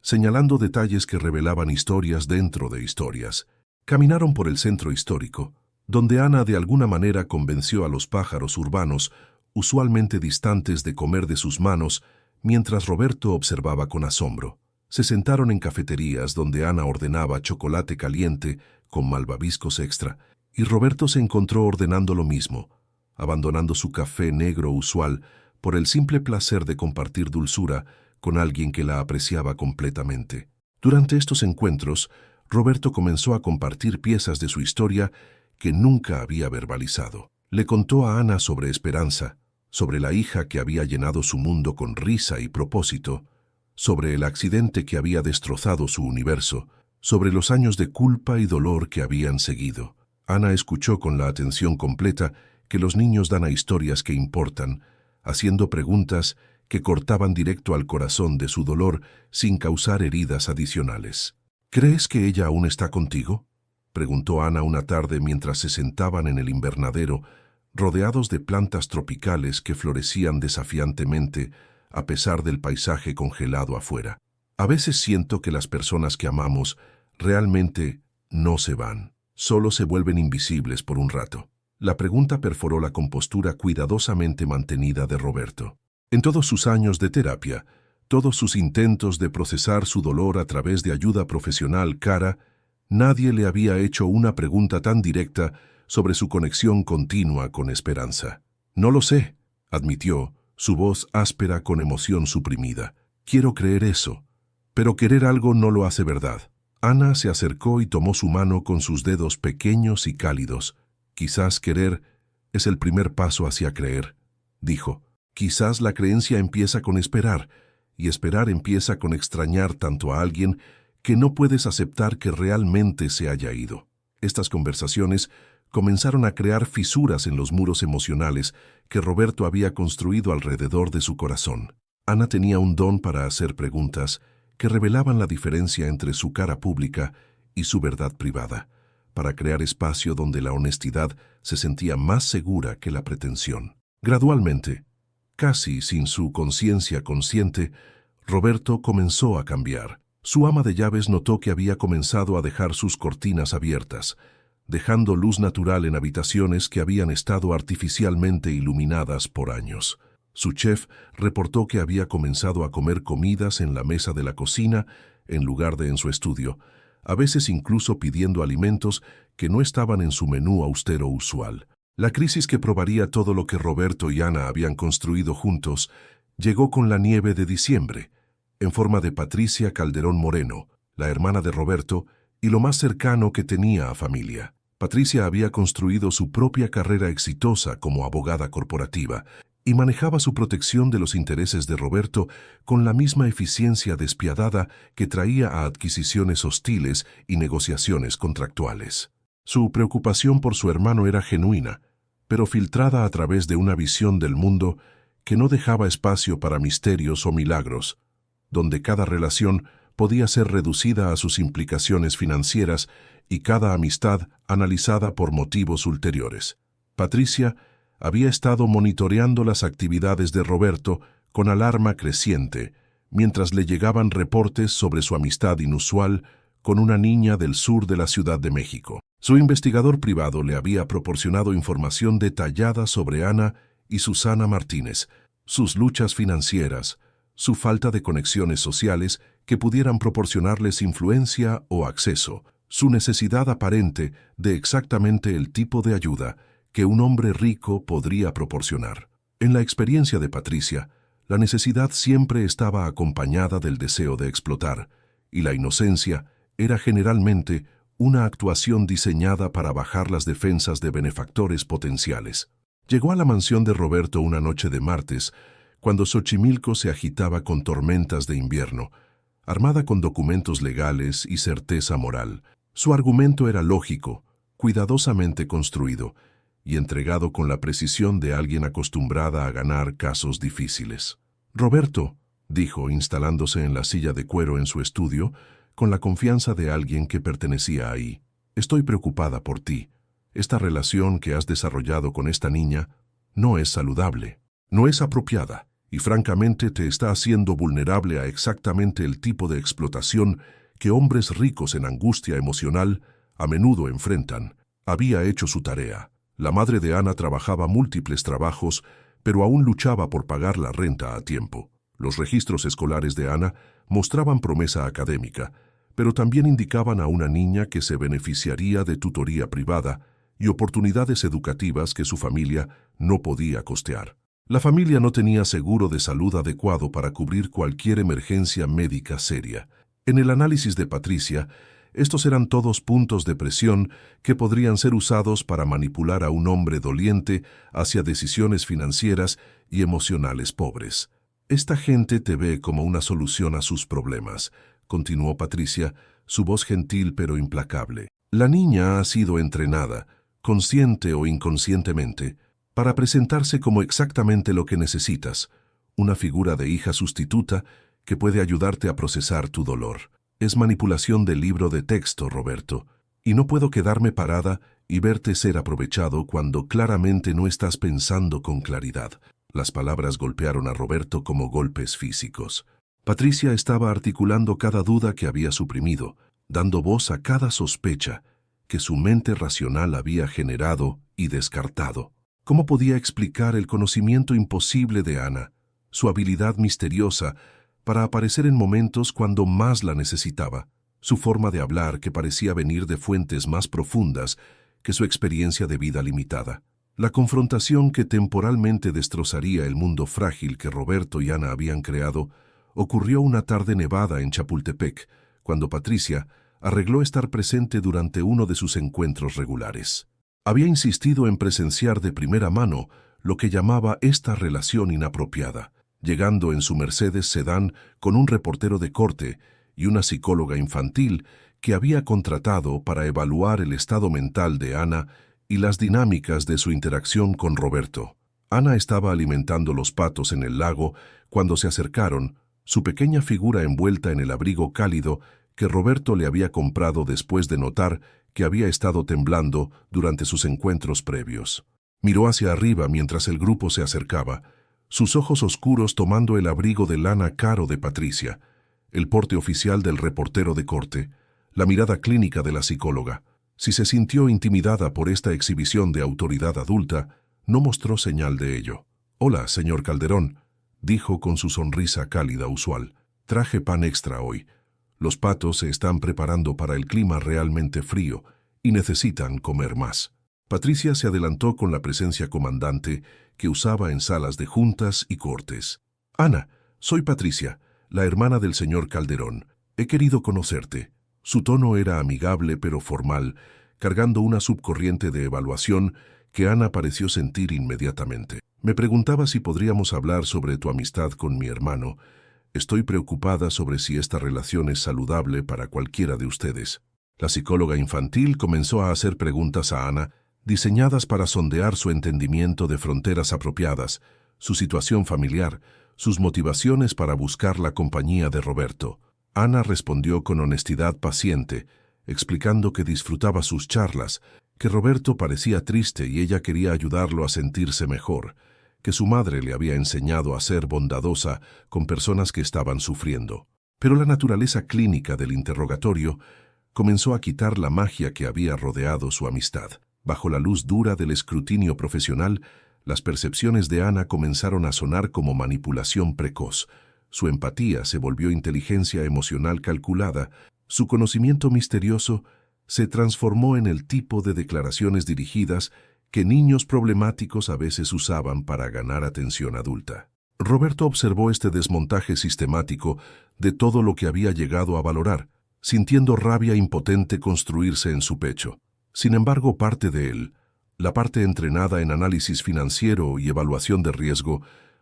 señalando detalles que revelaban historias dentro de historias. Caminaron por el centro histórico, donde Ana de alguna manera convenció a los pájaros urbanos, usualmente distantes, de comer de sus manos, mientras Roberto observaba con asombro. Se sentaron en cafeterías donde Ana ordenaba chocolate caliente con malvaviscos extra, Y Roberto se encontró ordenando lo mismo, abandonando su café negro usual por el simple placer de compartir dulzura con alguien que la apreciaba completamente. Durante estos encuentros, Roberto comenzó a compartir piezas de su historia que nunca había verbalizado. Le contó a Ana sobre Esperanza, sobre la hija que había llenado su mundo con risa y propósito, sobre el accidente que había destrozado su universo, sobre los años de culpa y dolor que habían seguido. Ana escuchó con la atención completa que los niños dan a historias que importan, haciendo preguntas que cortaban directo al corazón de su dolor sin causar heridas adicionales. ¿Crees que ella aún está contigo?, preguntó Ana una tarde mientras se sentaban en el invernadero, rodeados de plantas tropicales que florecían desafiantemente a pesar del paisaje congelado afuera. A veces siento que las personas que amamos realmente no se van, solo se vuelven invisibles por un rato. La pregunta perforó la compostura cuidadosamente mantenida de Roberto. En todos sus años de terapia, todos sus intentos de procesar su dolor a través de ayuda profesional cara, nadie le había hecho una pregunta tan directa sobre su conexión continua con Esperanza. No lo sé, admitió, su voz áspera con emoción suprimida. Quiero creer eso, pero querer algo no lo hace verdad. Ana se acercó y tomó su mano con sus dedos pequeños y cálidos. Quizás querer es el primer paso hacia creer, dijo. Quizás la creencia empieza con esperar, y esperar empieza con extrañar tanto a alguien que no puedes aceptar que realmente se haya ido. Estas conversaciones comenzaron a crear fisuras en los muros emocionales que Roberto había construido alrededor de su corazón. Ana tenía un don para hacer preguntas que revelaban la diferencia entre su cara pública y su verdad privada, para crear espacio donde la honestidad se sentía más segura que la pretensión. Gradualmente, casi sin su conciencia consciente, Roberto comenzó a cambiar. Su ama de llaves notó que había comenzado a dejar sus cortinas abiertas, dejando luz natural en habitaciones que habían estado artificialmente iluminadas por años. Su chef reportó que había comenzado a comer comidas en la mesa de la cocina en lugar de en su estudio, a veces incluso pidiendo alimentos que no estaban en su menú austero usual. La crisis que probaría todo lo que Roberto y Ana habían construido juntos llegó con la nieve de diciembre, en forma de Patricia Calderón Moreno, la hermana de Roberto y lo más cercano que tenía a familia. Patricia había construido su propia carrera exitosa como abogada corporativa y manejaba su protección de los intereses de Roberto con la misma eficiencia despiadada que traía a adquisiciones hostiles y negociaciones contractuales. Su preocupación por su hermano era genuina, pero filtrada a través de una visión del mundo que no dejaba espacio para misterios o milagros, donde cada relación podía ser reducida a sus implicaciones financieras y cada amistad analizada por motivos ulteriores. Patricia había estado monitoreando las actividades de Roberto con alarma creciente, mientras le llegaban reportes sobre su amistad inusual con una niña del sur de la Ciudad de México. Su investigador privado le había proporcionado información detallada sobre Ana y Susana Martínez, sus luchas financieras, su falta de conexiones sociales que pudieran proporcionarles influencia o acceso, su necesidad aparente de exactamente el tipo de ayuda que un hombre rico podría proporcionar. En la experiencia de Patricia, la necesidad siempre estaba acompañada del deseo de explotar, y la inocencia era generalmente una actuación diseñada para bajar las defensas de benefactores potenciales. Llegó a la mansión de Roberto una noche de martes, cuando Xochimilco se agitaba con tormentas de invierno, armada con documentos legales y certeza moral. Su argumento era lógico, cuidadosamente construido, y entregado con la precisión de alguien acostumbrada a ganar casos difíciles. «Roberto», dijo, instalándose en la silla de cuero en su estudio, con la confianza de alguien que pertenecía ahí. «Estoy preocupada por ti. Esta relación que has desarrollado con esta niña no es saludable, no es apropiada, y francamente te está haciendo vulnerable a exactamente el tipo de explotación que hombres ricos en angustia emocional a menudo enfrentan». Había hecho su tarea. La madre de Ana trabajaba múltiples trabajos, pero aún luchaba por pagar la renta a tiempo. Los registros escolares de Ana mostraban promesa académica, pero también indicaban a una niña que se beneficiaría de tutoría privada y oportunidades educativas que su familia no podía costear. La familia no tenía seguro de salud adecuado para cubrir cualquier emergencia médica seria. En el análisis de Patricia, estos eran todos puntos de presión que podrían ser usados para manipular a un hombre doliente hacia decisiones financieras y emocionales pobres. Esta gente te ve como una solución a sus problemas, continuó Patricia, su voz gentil pero implacable. La niña ha sido entrenada, consciente o inconscientemente, para presentarse como exactamente lo que necesitas, una figura de hija sustituta que puede ayudarte a procesar tu dolor. Es manipulación del libro de texto, Roberto, y no puedo quedarme parada y verte ser aprovechado cuando claramente no estás pensando con claridad. Las palabras golpearon a Roberto como golpes físicos. Patricia estaba articulando cada duda que había suprimido, dando voz a cada sospecha que su mente racional había generado y descartado. ¿Cómo podía explicar el conocimiento imposible de Ana, su habilidad misteriosa para aparecer en momentos cuando más la necesitaba, su forma de hablar que parecía venir de fuentes más profundas que su experiencia de vida limitada? La confrontación que temporalmente destrozaría el mundo frágil que Roberto y Ana habían creado ocurrió una tarde nevada en Chapultepec, cuando Patricia arregló estar presente durante uno de sus encuentros regulares. Había insistido en presenciar de primera mano lo que llamaba esta relación inapropiada, llegando en su Mercedes sedán con un reportero de corte y una psicóloga infantil que había contratado para evaluar el estado mental de Ana y las dinámicas de su interacción con Roberto. Ana estaba alimentando los patos en el lago cuando se acercaron, su pequeña figura envuelta en el abrigo cálido que Roberto le había comprado después de notar que había estado temblando durante sus encuentros previos. Miró hacia arriba mientras el grupo se acercaba, sus ojos oscuros tomando el abrigo de lana caro de Patricia, el porte oficial del reportero de corte, la mirada clínica de la psicóloga. Si se sintió intimidada por esta exhibición de autoridad adulta, no mostró señal de ello. «Hola, señor Calderón», dijo con su sonrisa cálida usual. «Traje pan extra hoy. Los patos se están preparando para el clima realmente frío y necesitan comer más». Patricia se adelantó con la presencia comandante que usaba en salas de juntas y cortes. «Ana, soy Patricia, la hermana del señor Calderón. He querido conocerte». Su tono era amigable pero formal, cargando una subcorriente de evaluación que Ana pareció sentir inmediatamente. «Me preguntaba si podríamos hablar sobre tu amistad con mi hermano. Estoy preocupada sobre si esta relación es saludable para cualquiera de ustedes». La psicóloga infantil comenzó a hacer preguntas a Ana, diseñadas para sondear su entendimiento de fronteras apropiadas, su situación familiar, sus motivaciones para buscar la compañía de Roberto. Ana respondió con honestidad paciente, explicando que disfrutaba sus charlas, que Roberto parecía triste y ella quería ayudarlo a sentirse mejor, que su madre le había enseñado a ser bondadosa con personas que estaban sufriendo. Pero la naturaleza clínica del interrogatorio comenzó a quitar la magia que había rodeado su amistad. Bajo la luz dura del escrutinio profesional, las percepciones de Ana comenzaron a sonar como manipulación precoz. Su empatía se volvió inteligencia emocional calculada, su conocimiento misterioso se transformó en el tipo de declaraciones dirigidas que niños problemáticos a veces usaban para ganar atención adulta. Roberto observó este desmontaje sistemático de todo lo que había llegado a valorar, sintiendo rabia impotente construirse en su pecho. Sin embargo, parte de él, la parte entrenada en análisis financiero y evaluación de riesgo,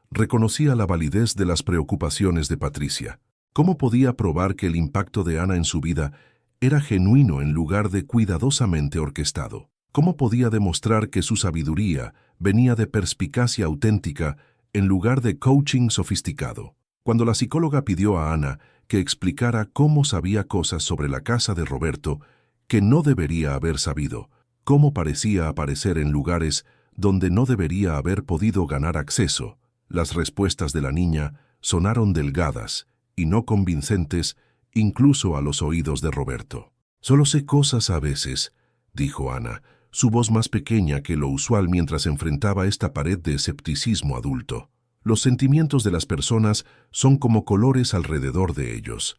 reconocía la validez de las preocupaciones de Patricia. ¿Cómo podía probar que el impacto de Ana en su vida era genuino en lugar de cuidadosamente orquestado? ¿Cómo podía demostrar que su sabiduría venía de perspicacia auténtica en lugar de coaching sofisticado? Cuando la psicóloga pidió a Ana que explicara cómo sabía cosas sobre la casa de Roberto que no debería haber sabido, cómo parecía aparecer en lugares donde no debería haber podido ganar acceso, las respuestas de la niña sonaron delgadas y no convincentes incluso a los oídos de Roberto. «Solo sé cosas a veces», dijo Ana, su voz más pequeña que lo usual mientras enfrentaba esta pared de escepticismo adulto. «Los sentimientos de las personas son como colores alrededor de ellos.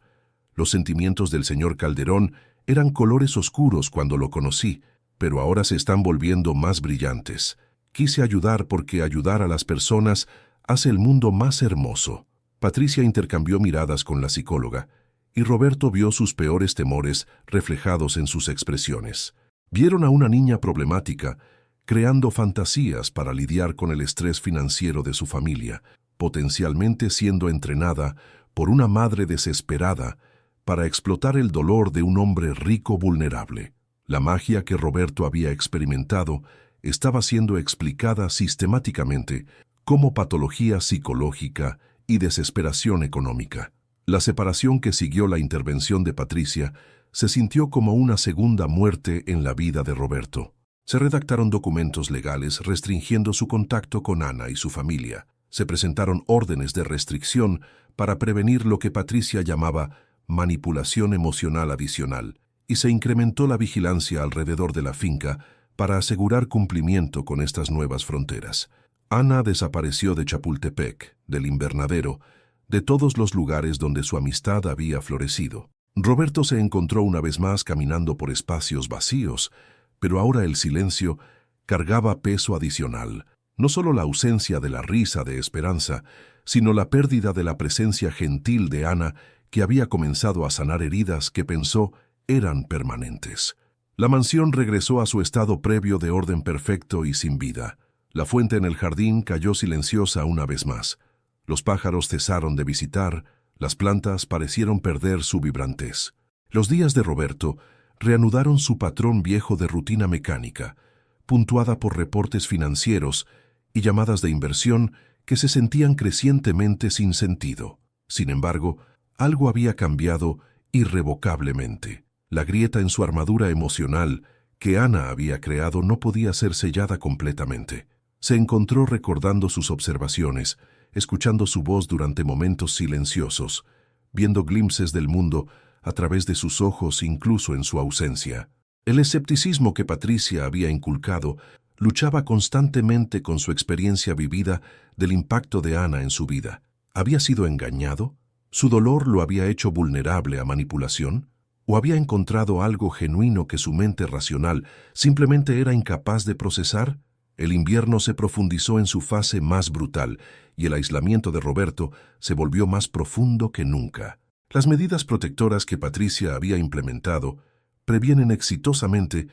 Los sentimientos del señor Calderón eran colores oscuros cuando lo conocí, pero ahora se están volviendo más brillantes. Quise ayudar porque ayudar a las personas hace el mundo más hermoso. Patricia intercambió miradas con la psicóloga, y Roberto vio sus peores temores reflejados en sus expresiones. Vieron a una niña problemática, creando fantasías para lidiar con el estrés financiero de su familia, potencialmente siendo entrenada por una madre desesperada para explotar el dolor de un hombre rico vulnerable. La magia que Roberto había experimentado estaba siendo explicada sistemáticamente como patología psicológica y desesperación económica. La separación que siguió la intervención de Patricia se sintió como una segunda muerte en la vida de Roberto. Se redactaron documentos legales restringiendo su contacto con Ana y su familia. Se presentaron órdenes de restricción para prevenir lo que Patricia llamaba manipulación emocional adicional, y se incrementó la vigilancia alrededor de la finca para asegurar cumplimiento con estas nuevas fronteras. Ana desapareció de Chapultepec, del invernadero, de todos los lugares donde su amistad había florecido. Roberto se encontró una vez más caminando por espacios vacíos, pero ahora el silencio cargaba peso adicional. No solo la ausencia de la risa de esperanza, sino la pérdida de la presencia gentil de Ana, que había comenzado a sanar heridas que pensó eran permanentes. La mansión regresó a su estado previo de orden perfecto y sin vida. La fuente en el jardín cayó silenciosa una vez más. Los pájaros cesaron de visitar, las plantas parecieron perder su vibrantez. Los días de Roberto reanudaron su patrón viejo de rutina mecánica, puntuada por reportes financieros y llamadas de inversión que se sentían crecientemente sin sentido. Sin embargo, algo había cambiado irrevocablemente. La grieta en su armadura emocional que Ana había creado no podía ser sellada completamente. Se encontró recordando sus observaciones, escuchando su voz durante momentos silenciosos, viendo glimpses del mundo a través de sus ojos incluso en su ausencia. El escepticismo que Patricia había inculcado luchaba constantemente con su experiencia vivida del impacto de Ana en su vida. ¿Había sido engañado? ¿Su dolor lo había hecho vulnerable a manipulación? ¿O había encontrado algo genuino que su mente racional simplemente era incapaz de procesar? El invierno se profundizó en su fase más brutal y el aislamiento de Roberto se volvió más profundo que nunca. Las medidas protectoras que Patricia había implementado previenen exitosamente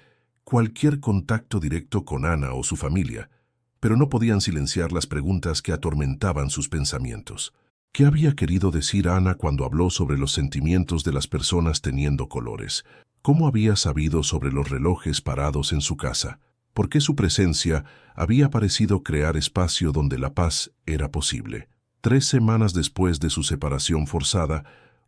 cualquier contacto directo con Ana o su familia, pero no podían silenciar las preguntas que atormentaban sus pensamientos. ¿Qué había querido decir Ana cuando habló sobre los sentimientos de las personas teniendo colores? ¿Cómo había sabido sobre los relojes parados en su casa? ¿Por qué su presencia había parecido crear espacio donde la paz era posible? 3 semanas después de su separación forzada,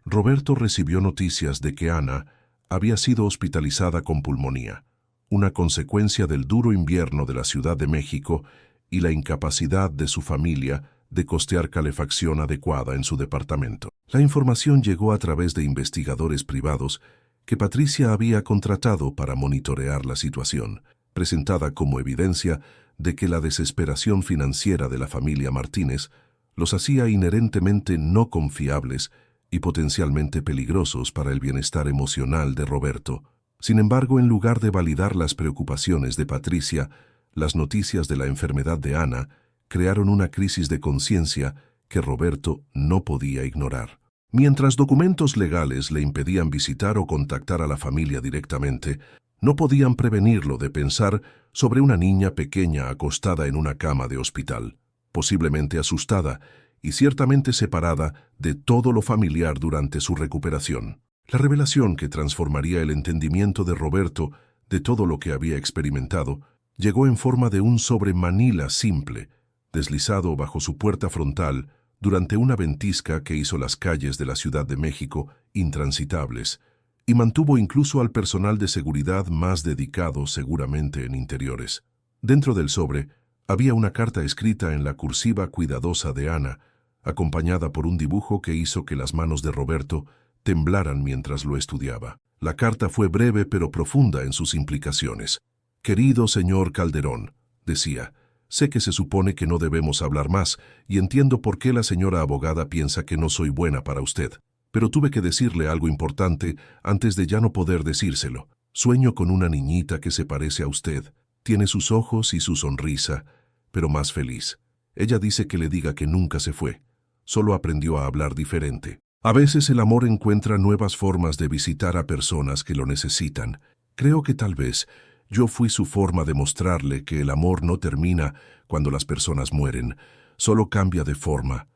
Roberto recibió noticias de que Ana había sido hospitalizada con pulmonía, una consecuencia del duro invierno de la Ciudad de México y la incapacidad de su familia de costear calefacción adecuada en su departamento. La información llegó a través de investigadores privados que Patricia había contratado para monitorear la situación, presentada como evidencia de que la desesperación financiera de la familia Martínez los hacía inherentemente no confiables y potencialmente peligrosos para el bienestar emocional de Roberto. Sin embargo, en lugar de validar las preocupaciones de Patricia, las noticias de la enfermedad de Ana crearon una crisis de conciencia que Roberto no podía ignorar. Mientras documentos legales le impedían visitar o contactar a la familia directamente, no podían prevenirlo de pensar sobre una niña pequeña acostada en una cama de hospital, posiblemente asustada y ciertamente separada de todo lo familiar durante su recuperación. La revelación que transformaría el entendimiento de Roberto de todo lo que había experimentado llegó en forma de un sobre Manila simple, deslizado bajo su puerta frontal durante una ventisca que hizo las calles de la Ciudad de México intransitables y mantuvo incluso al personal de seguridad más dedicado seguramente en interiores. Dentro del sobre había una carta escrita en la cursiva cuidadosa de Ana, acompañada por un dibujo que hizo que las manos de Roberto temblaran mientras lo estudiaba. La carta fue breve pero profunda en sus implicaciones. «Querido señor Calderón», decía, «sé que se supone que no debemos hablar más y entiendo por qué la señora abogada piensa que no soy buena para usted, pero tuve que decirle algo importante antes de ya no poder decírselo. Sueño con una niñita que se parece a usted. Tiene sus ojos y su sonrisa, pero más feliz. Ella dice que le diga que nunca se fue. Solo aprendió a hablar diferente. A veces el amor encuentra nuevas formas de visitar a personas que lo necesitan. Creo que tal vez yo fui su forma de mostrarle que el amor no termina cuando las personas mueren, solo cambia de forma.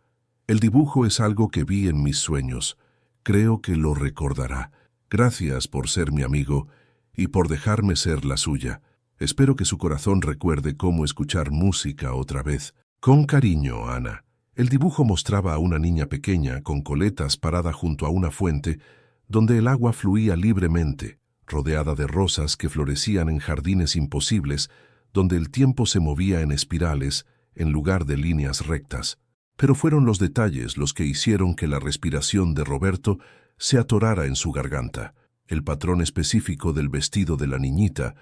El dibujo es algo que vi en mis sueños. Creo que lo recordará. Gracias por ser mi amigo y por dejarme ser la suya. Espero que su corazón recuerde cómo escuchar música otra vez. Con cariño, Ana. El dibujo mostraba a una niña pequeña con coletas parada junto a una fuente donde el agua fluía libremente, rodeada de rosas que florecían en jardines imposibles, donde el tiempo se movía en espirales en lugar de líneas rectas. Pero fueron los detalles los que hicieron que la respiración de Roberto se atorara en su garganta. El patrón específico del vestido de la niñita,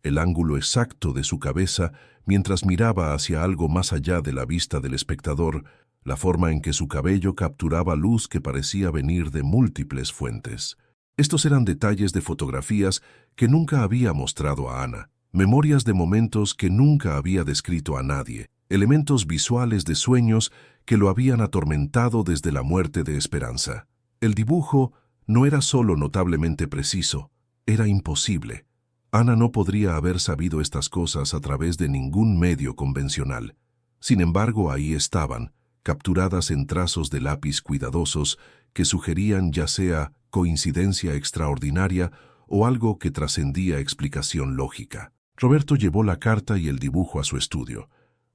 el ángulo exacto de su cabeza mientras miraba hacia algo más allá de la vista del espectador, la forma en que su cabello capturaba luz que parecía venir de múltiples fuentes. Estos eran detalles de fotografías que nunca había mostrado a Ana, memorias de momentos que nunca había descrito a nadie, elementos visuales de sueños que lo habían atormentado desde la muerte de Esperanza. El dibujo no era solo notablemente preciso, era imposible. Ana no podría haber sabido estas cosas a través de ningún medio convencional. Sin embargo, ahí estaban, capturadas en trazos de lápiz cuidadosos que sugerían ya sea coincidencia extraordinaria o algo que trascendía explicación lógica. Roberto llevó la carta y el dibujo a su estudio,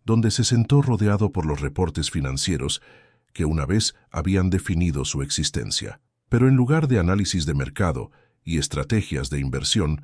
donde se sentó rodeado por los reportes financieros que una vez habían definido su existencia. Pero en lugar de análisis de mercado y estrategias de inversión,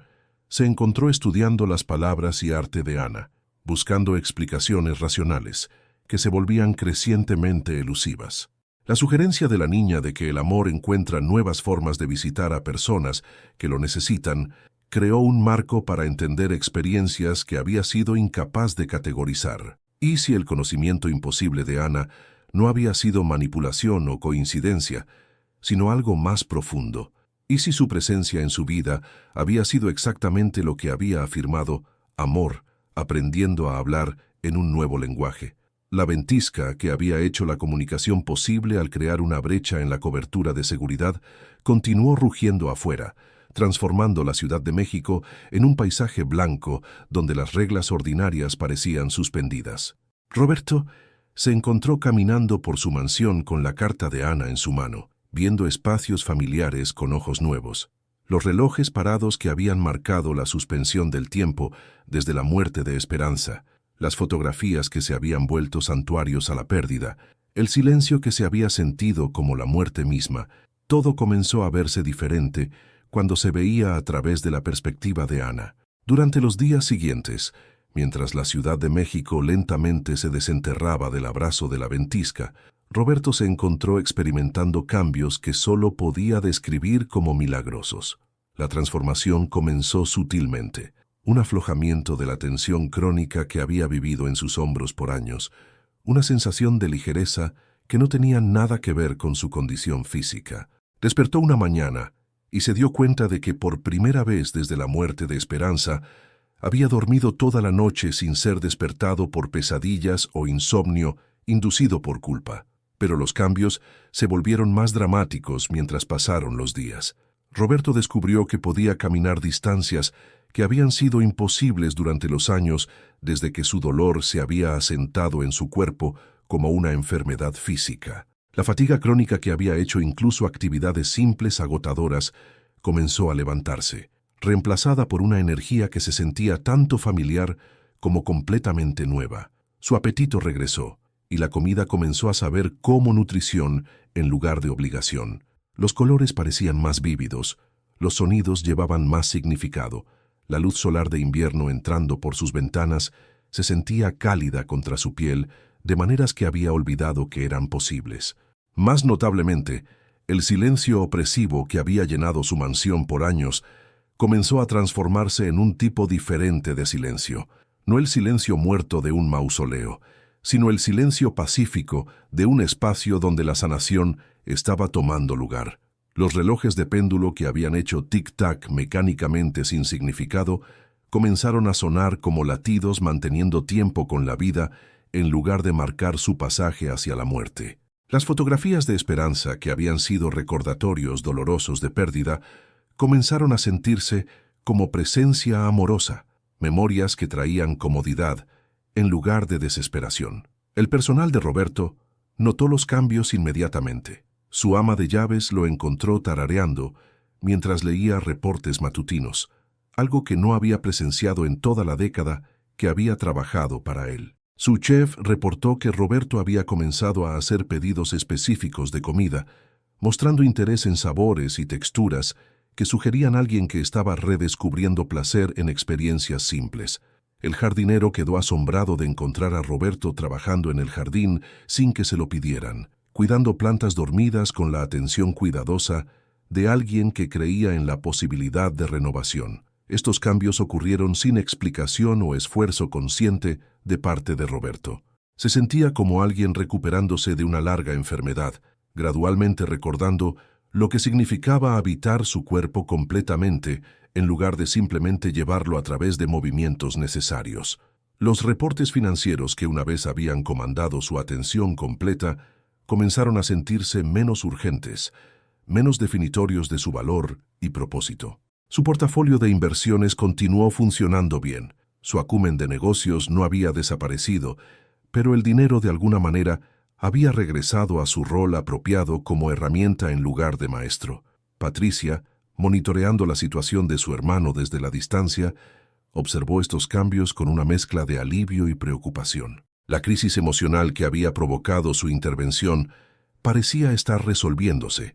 se encontró estudiando las palabras y arte de Ana, buscando explicaciones racionales, que se volvían crecientemente elusivas. La sugerencia de la niña de que el amor encuentra nuevas formas de visitar a personas que lo necesitan, creó un marco para entender experiencias que había sido incapaz de categorizar. ¿Y si el conocimiento imposible de Ana no había sido manipulación o coincidencia, sino algo más profundo? ¿Y si su presencia en su vida había sido exactamente lo que había afirmado, amor, aprendiendo a hablar en un nuevo lenguaje? La ventisca que había hecho la comunicación posible al crear una brecha en la cobertura de seguridad continuó rugiendo afuera, transformando la Ciudad de México en un paisaje blanco donde las reglas ordinarias parecían suspendidas. Roberto se encontró caminando por su mansión con la carta de Ana en su mano, viendo espacios familiares con ojos nuevos, los relojes parados que habían marcado la suspensión del tiempo desde la muerte de Esperanza, las fotografías que se habían vuelto santuarios a la pérdida, el silencio que se había sentido como la muerte misma. Todo comenzó a verse diferente cuando se veía a través de la perspectiva de Ana. Durante los días siguientes, mientras la Ciudad de México lentamente se desenterraba del abrazo de la ventisca, Roberto se encontró experimentando cambios que solo podía describir como milagrosos. La transformación comenzó sutilmente, un aflojamiento de la tensión crónica que había vivido en sus hombros por años, una sensación de ligereza que no tenía nada que ver con su condición física. Despertó una mañana y se dio cuenta de que por primera vez desde la muerte de Esperanza había dormido toda la noche sin ser despertado por pesadillas o insomnio inducido por culpa. Pero los cambios se volvieron más dramáticos mientras pasaron los días. Roberto descubrió que podía caminar distancias que habían sido imposibles durante los años desde que su dolor se había asentado en su cuerpo como una enfermedad física. La fatiga crónica que había hecho incluso actividades simples agotadoras comenzó a levantarse, reemplazada por una energía que se sentía tanto familiar como completamente nueva. Su apetito regresó, y la comida comenzó a saber como nutrición en lugar de obligación. Los colores parecían más vívidos, los sonidos llevaban más significado. La luz solar de invierno entrando por sus ventanas se sentía cálida contra su piel de maneras que había olvidado que eran posibles. Más notablemente, el silencio opresivo que había llenado su mansión por años comenzó a transformarse en un tipo diferente de silencio. No el silencio muerto de un mausoleo, sino el silencio pacífico de un espacio donde la sanación estaba tomando lugar. Los relojes de péndulo que habían hecho tic-tac mecánicamente sin significado comenzaron a sonar como latidos manteniendo tiempo con la vida en lugar de marcar su pasaje hacia la muerte. Las fotografías de esperanza, que habían sido recordatorios dolorosos de pérdida, comenzaron a sentirse como presencia amorosa, memorias que traían comodidad en lugar de desesperación. El personal de Roberto notó los cambios inmediatamente. Su ama de llaves lo encontró tarareando mientras leía reportes matutinos, algo que no había presenciado en toda la década que había trabajado para él. Su chef reportó que Roberto había comenzado a hacer pedidos específicos de comida, mostrando interés en sabores y texturas que sugerían a alguien que estaba redescubriendo placer en experiencias simples. El jardinero quedó asombrado de encontrar a Roberto trabajando en el jardín sin que se lo pidieran, cuidando plantas dormidas con la atención cuidadosa de alguien que creía en la posibilidad de renovación. Estos cambios ocurrieron sin explicación o esfuerzo consciente de parte de Roberto. Se sentía como alguien recuperándose de una larga enfermedad, gradualmente recordando lo que significaba habitar su cuerpo completamente en lugar de simplemente llevarlo a través de movimientos necesarios. Los reportes financieros que una vez habían comandado su atención completa comenzaron a sentirse menos urgentes, menos definitorios de su valor y propósito. Su portafolio de inversiones continuó funcionando bien. Su acumen de negocios no había desaparecido, pero el dinero de alguna manera había regresado a su rol apropiado como herramienta en lugar de maestro. Patricia, monitoreando la situación de su hermano desde la distancia, observó estos cambios con una mezcla de alivio y preocupación. La crisis emocional que había provocado su intervención parecía estar resolviéndose,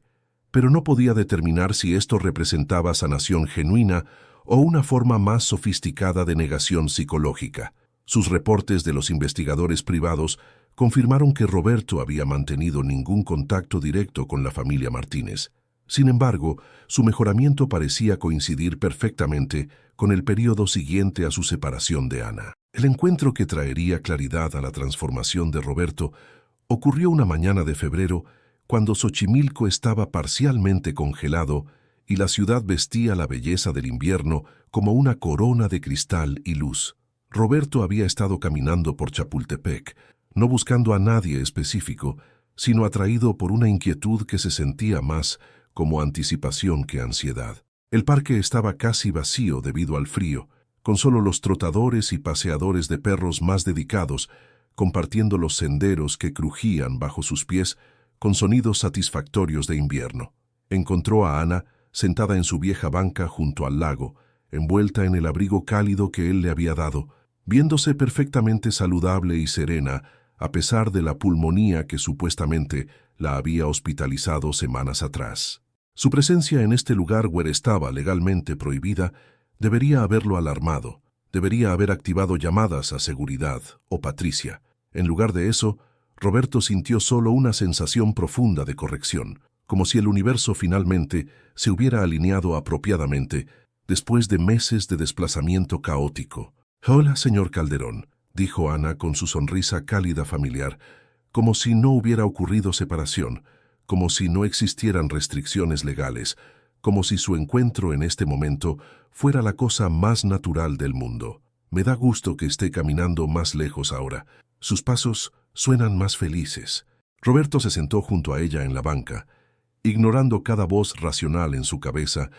pero no podía determinar si esto representaba sanación genuina o una forma más sofisticada de negación psicológica. Sus reportes de los investigadores privados confirmaron que Roberto había mantenido ningún contacto directo con la familia Martínez. Sin embargo, su mejoramiento parecía coincidir perfectamente con el periodo siguiente a su separación de Ana. El encuentro que traería claridad a la transformación de Roberto ocurrió una mañana de febrero cuando Xochimilco estaba parcialmente congelado y la ciudad vestía la belleza del invierno como una corona de cristal y luz. Roberto había estado caminando por Chapultepec, no buscando a nadie específico, sino atraído por una inquietud que se sentía más como anticipación que ansiedad. El parque estaba casi vacío debido al frío, con solo los trotadores y paseadores de perros más dedicados, compartiendo los senderos que crujían bajo sus pies con sonidos satisfactorios de invierno. Encontró a Ana sentada en su vieja banca junto al lago, envuelta en el abrigo cálido que él le había dado, viéndose perfectamente saludable y serena, a pesar de la pulmonía que supuestamente la había hospitalizado semanas atrás. Su presencia en este lugar where estaba legalmente prohibida debería haberlo alarmado, debería haber activado llamadas a seguridad o Patricia. En lugar de eso, Roberto sintió solo una sensación profunda de corrección, como si el universo finalmente se hubiera alineado apropiadamente después de meses de desplazamiento caótico. «Hola, señor Calderón», dijo Ana con su sonrisa cálida familiar, como si no hubiera ocurrido separación, como si no existieran restricciones legales, como si su encuentro en este momento fuera la cosa más natural del mundo. «Me da gusto que esté caminando más lejos ahora. Sus pasos suenan más felices». Roberto se sentó junto a ella en la banca, ignorando cada voz racional en su cabeza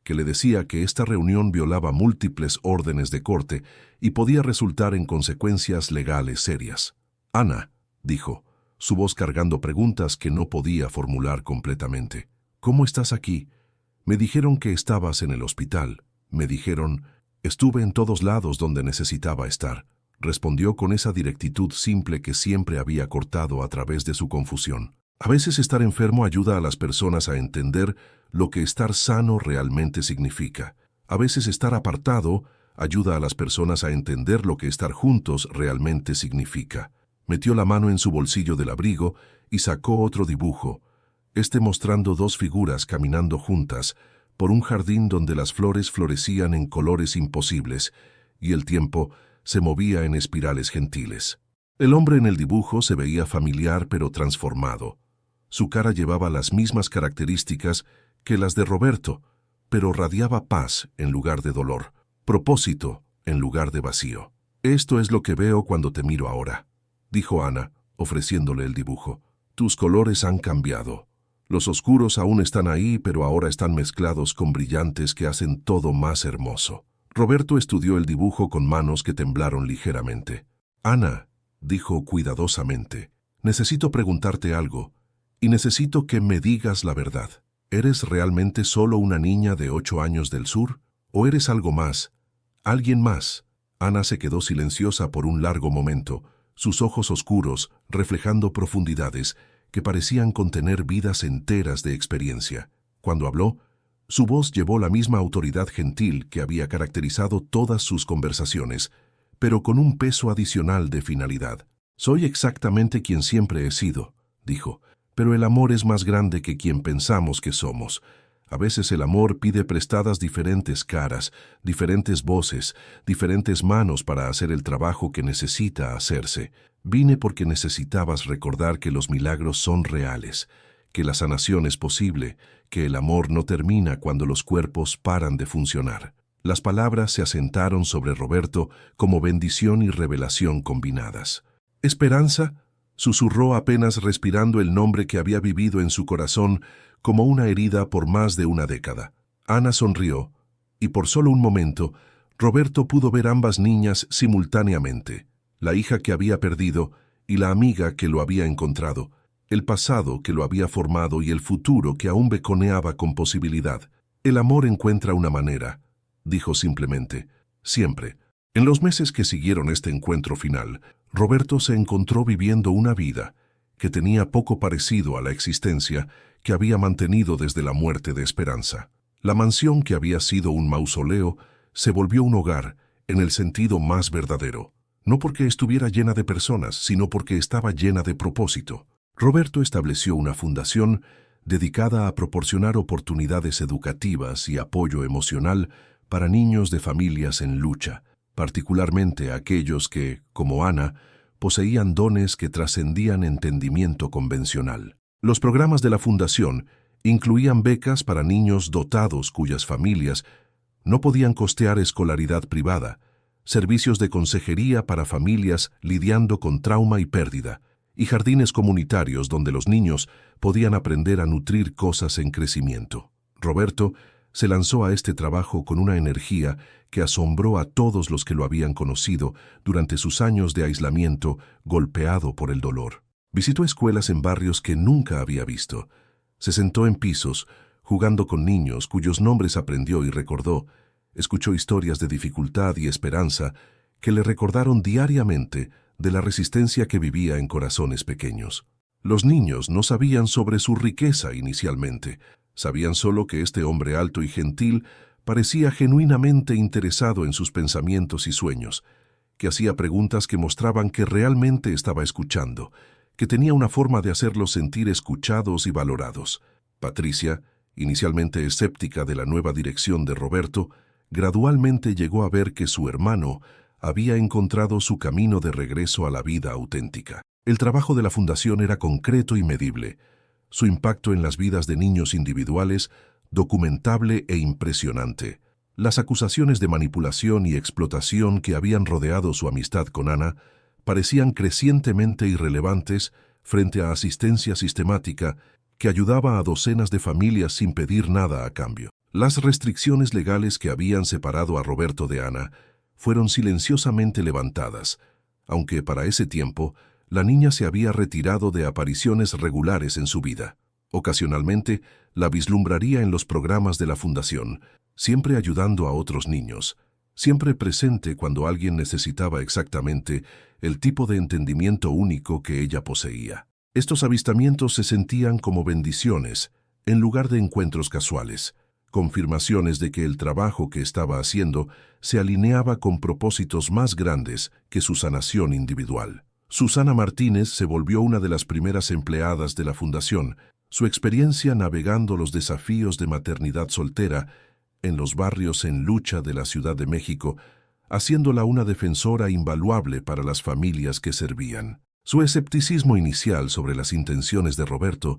que le decía que esta reunión violaba múltiples órdenes de corte y podía resultar en consecuencias legales serias. «Ana», dijo, su voz cargando preguntas que no podía formular completamente. «¿Cómo estás aquí? Me dijeron que estabas en el hospital. Me dijeron, estuve en todos lados donde necesitaba estar», respondió con esa directitud simple que siempre había cortado a través de su confusión. A veces estar enfermo ayuda a las personas a entender lo que estar sano realmente significa. A veces estar apartado ayuda a las personas a entender lo que estar juntos realmente significa. Metió la mano en su bolsillo del abrigo y sacó otro dibujo, mostrando dos figuras caminando juntas por un jardín donde las flores florecían en colores imposibles y el tiempo se movía en espirales gentiles. El hombre en el dibujo se veía familiar pero transformado. Su cara llevaba las mismas características que las de Roberto, pero radiaba paz en lugar de dolor, propósito en lugar de vacío. «Esto es lo que veo cuando te miro ahora», dijo Ana, ofreciéndole el dibujo. «Tus colores han cambiado. Los oscuros aún están ahí, pero ahora están mezclados con brillantes que hacen todo más hermoso». Roberto estudió el dibujo con manos que temblaron ligeramente. «Ana», dijo cuidadosamente, «necesito preguntarte algo, y necesito que me digas la verdad. ¿Eres realmente solo una niña de 8 años del sur? ¿O eres algo más? ¿Alguien más?» Ana se quedó silenciosa por un largo momento, sus ojos oscuros reflejando profundidades que parecían contener vidas enteras de experiencia. Cuando habló, su voz llevó la misma autoridad gentil que había caracterizado todas sus conversaciones, pero con un peso adicional de finalidad. «Soy exactamente quien siempre he sido», dijo, «pero el amor es más grande que quien pensamos que somos. A veces el amor pide prestadas diferentes caras, diferentes voces, diferentes manos para hacer el trabajo que necesita hacerse. Vine porque necesitabas recordar que los milagros son reales, que la sanación es posible, que el amor no termina cuando los cuerpos paran de funcionar». Las palabras se asentaron sobre Roberto como bendición y revelación combinadas. «¿Esperanza?», susurró apenas respirando el nombre que había vivido en su corazón como una herida por más de una década. Ana sonrió, y por solo un momento, Roberto pudo ver ambas niñas simultáneamente, la hija que había perdido y la amiga que lo había encontrado, el pasado que lo había formado y el futuro que aún beconeaba con posibilidad. «El amor encuentra una manera», dijo simplemente, «siempre». En los meses que siguieron este encuentro final, Roberto se encontró viviendo una vida que tenía poco parecido a la existencia que había mantenido desde la muerte de Esperanza. La mansión que había sido un mausoleo se volvió un hogar en el sentido más verdadero, no porque estuviera llena de personas, sino porque estaba llena de propósito. Roberto estableció una fundación dedicada a proporcionar oportunidades educativas y apoyo emocional para niños de familias en lucha, particularmente aquellos que, como Ana, poseían dones que trascendían entendimiento convencional. Los programas de la fundación incluían becas para niños dotados cuyas familias no podían costear escolaridad privada, servicios de consejería para familias lidiando con trauma y pérdida, y jardines comunitarios donde los niños podían aprender a nutrir cosas en crecimiento. Roberto se lanzó a este trabajo con una energía que asombró a todos los que lo habían conocido durante sus años de aislamiento golpeado por el dolor. Visitó escuelas en barrios que nunca había visto. Se sentó en pisos, jugando con niños cuyos nombres aprendió y recordó. Escuchó historias de dificultad y esperanza que le recordaron diariamente de la resistencia que vivía en corazones pequeños. Los niños no sabían sobre su riqueza inicialmente. Sabían solo que este hombre alto y gentil parecía genuinamente interesado en sus pensamientos y sueños, que hacía preguntas que mostraban que realmente estaba escuchando, que tenía una forma de hacerlos sentir escuchados y valorados. Patricia, inicialmente escéptica de la nueva dirección de Roberto, gradualmente llegó a ver que su hermano había encontrado su camino de regreso a la vida auténtica. El trabajo de la fundación era concreto y medible. Su impacto en las vidas de niños individuales, documentable e impresionante. Las acusaciones de manipulación y explotación que habían rodeado su amistad con Ana parecían crecientemente irrelevantes frente a asistencia sistemática que ayudaba a docenas de familias sin pedir nada a cambio. Las restricciones legales que habían separado a Roberto de Ana fueron silenciosamente levantadas, aunque para ese tiempo la niña se había retirado de apariciones regulares en su vida. Ocasionalmente la vislumbraría en los programas de la fundación, siempre ayudando a otros niños, siempre presente cuando alguien necesitaba exactamente el tipo de entendimiento único que ella poseía. Estos avistamientos se sentían como bendiciones, en lugar de encuentros casuales, confirmaciones de que el trabajo que estaba haciendo se alineaba con propósitos más grandes que su sanación individual. Susana Martínez se volvió una de las primeras empleadas de la fundación. Su experiencia navegando los desafíos de maternidad soltera en los barrios en lucha de la Ciudad de México, haciéndola una defensora invaluable para las familias que servían. Su escepticismo inicial sobre las intenciones de Roberto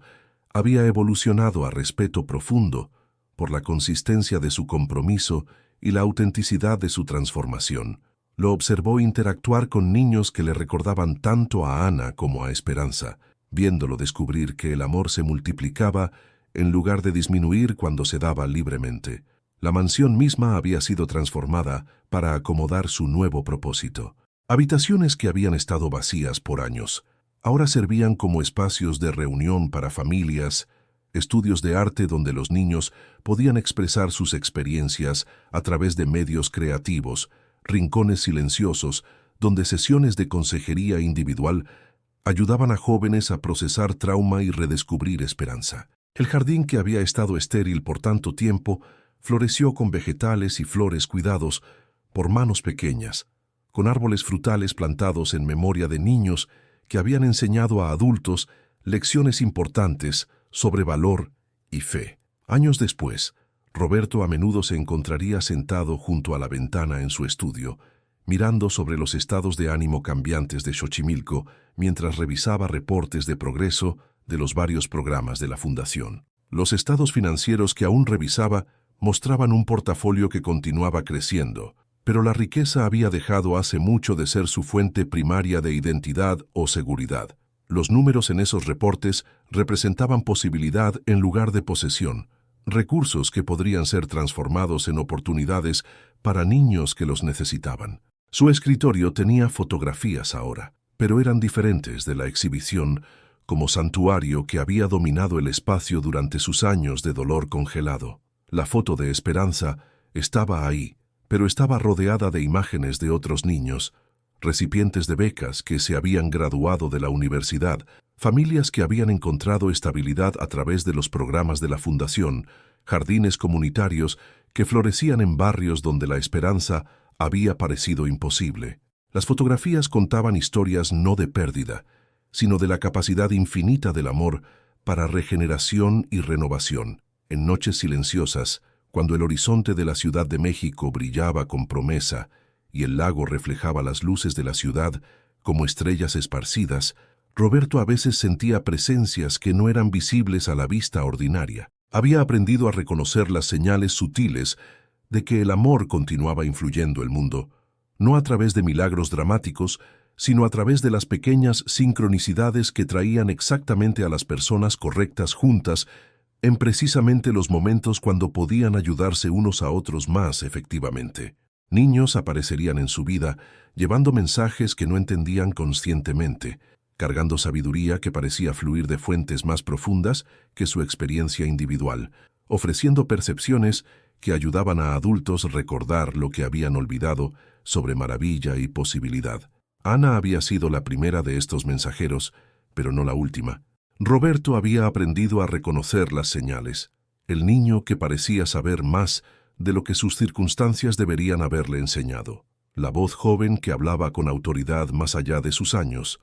había evolucionado a respeto profundo por la consistencia de su compromiso y la autenticidad de su transformación. Lo observó interactuar con niños que le recordaban tanto a Ana como a Esperanza, viéndolo descubrir que el amor se multiplicaba en lugar de disminuir cuando se daba libremente. La mansión misma había sido transformada para acomodar su nuevo propósito. Habitaciones que habían estado vacías por años, ahora servían como espacios de reunión para familias, estudios de arte donde los niños podían expresar sus experiencias a través de medios creativos, rincones silenciosos donde sesiones de consejería individual ayudaban a jóvenes a procesar trauma y redescubrir esperanza. El jardín que había estado estéril por tanto tiempo floreció con vegetales y flores cuidados por manos pequeñas, con árboles frutales plantados en memoria de niños que habían enseñado a adultos lecciones importantes sobre valor y fe. Años después, Roberto a menudo se encontraría sentado junto a la ventana en su estudio, mirando sobre los estados de ánimo cambiantes de Xochimilco mientras revisaba reportes de progreso de los varios programas de la Fundación. Los estados financieros que aún revisaba mostraban un portafolio que continuaba creciendo, pero la riqueza había dejado hace mucho de ser su fuente primaria de identidad o seguridad. Los números en esos reportes representaban posibilidad en lugar de posesión, recursos que podrían ser transformados en oportunidades para niños que los necesitaban. Su escritorio tenía fotografías ahora, pero eran diferentes de la exhibición como santuario que había dominado el espacio durante sus años de dolor congelado. La foto de Esperanza estaba ahí, pero estaba rodeada de imágenes de otros niños, recipientes de becas que se habían graduado de la universidad, familias que habían encontrado estabilidad a través de los programas de la Fundación, jardines comunitarios que florecían en barrios donde la esperanza había parecido imposible. Las fotografías contaban historias no de pérdida, sino de la capacidad infinita del amor para regeneración y renovación. En noches silenciosas, cuando el horizonte de la Ciudad de México brillaba con promesa y el lago reflejaba las luces de la ciudad como estrellas esparcidas, Roberto a veces sentía presencias que no eran visibles a la vista ordinaria. Había aprendido a reconocer las señales sutiles de que el amor continuaba influyendo el mundo, no a través de milagros dramáticos, sino a través de las pequeñas sincronicidades que traían exactamente a las personas correctas juntas en precisamente los momentos cuando podían ayudarse unos a otros más efectivamente. Niños aparecerían en su vida llevando mensajes que no entendían conscientemente, cargando sabiduría que parecía fluir de fuentes más profundas que su experiencia individual, ofreciendo percepciones que ayudaban a adultos a recordar lo que habían olvidado sobre maravilla y posibilidad. Ana había sido la primera de estos mensajeros, pero no la última. Roberto había aprendido a reconocer las señales, el niño que parecía saber más de lo que sus circunstancias deberían haberle enseñado, la voz joven que hablaba con autoridad más allá de sus años,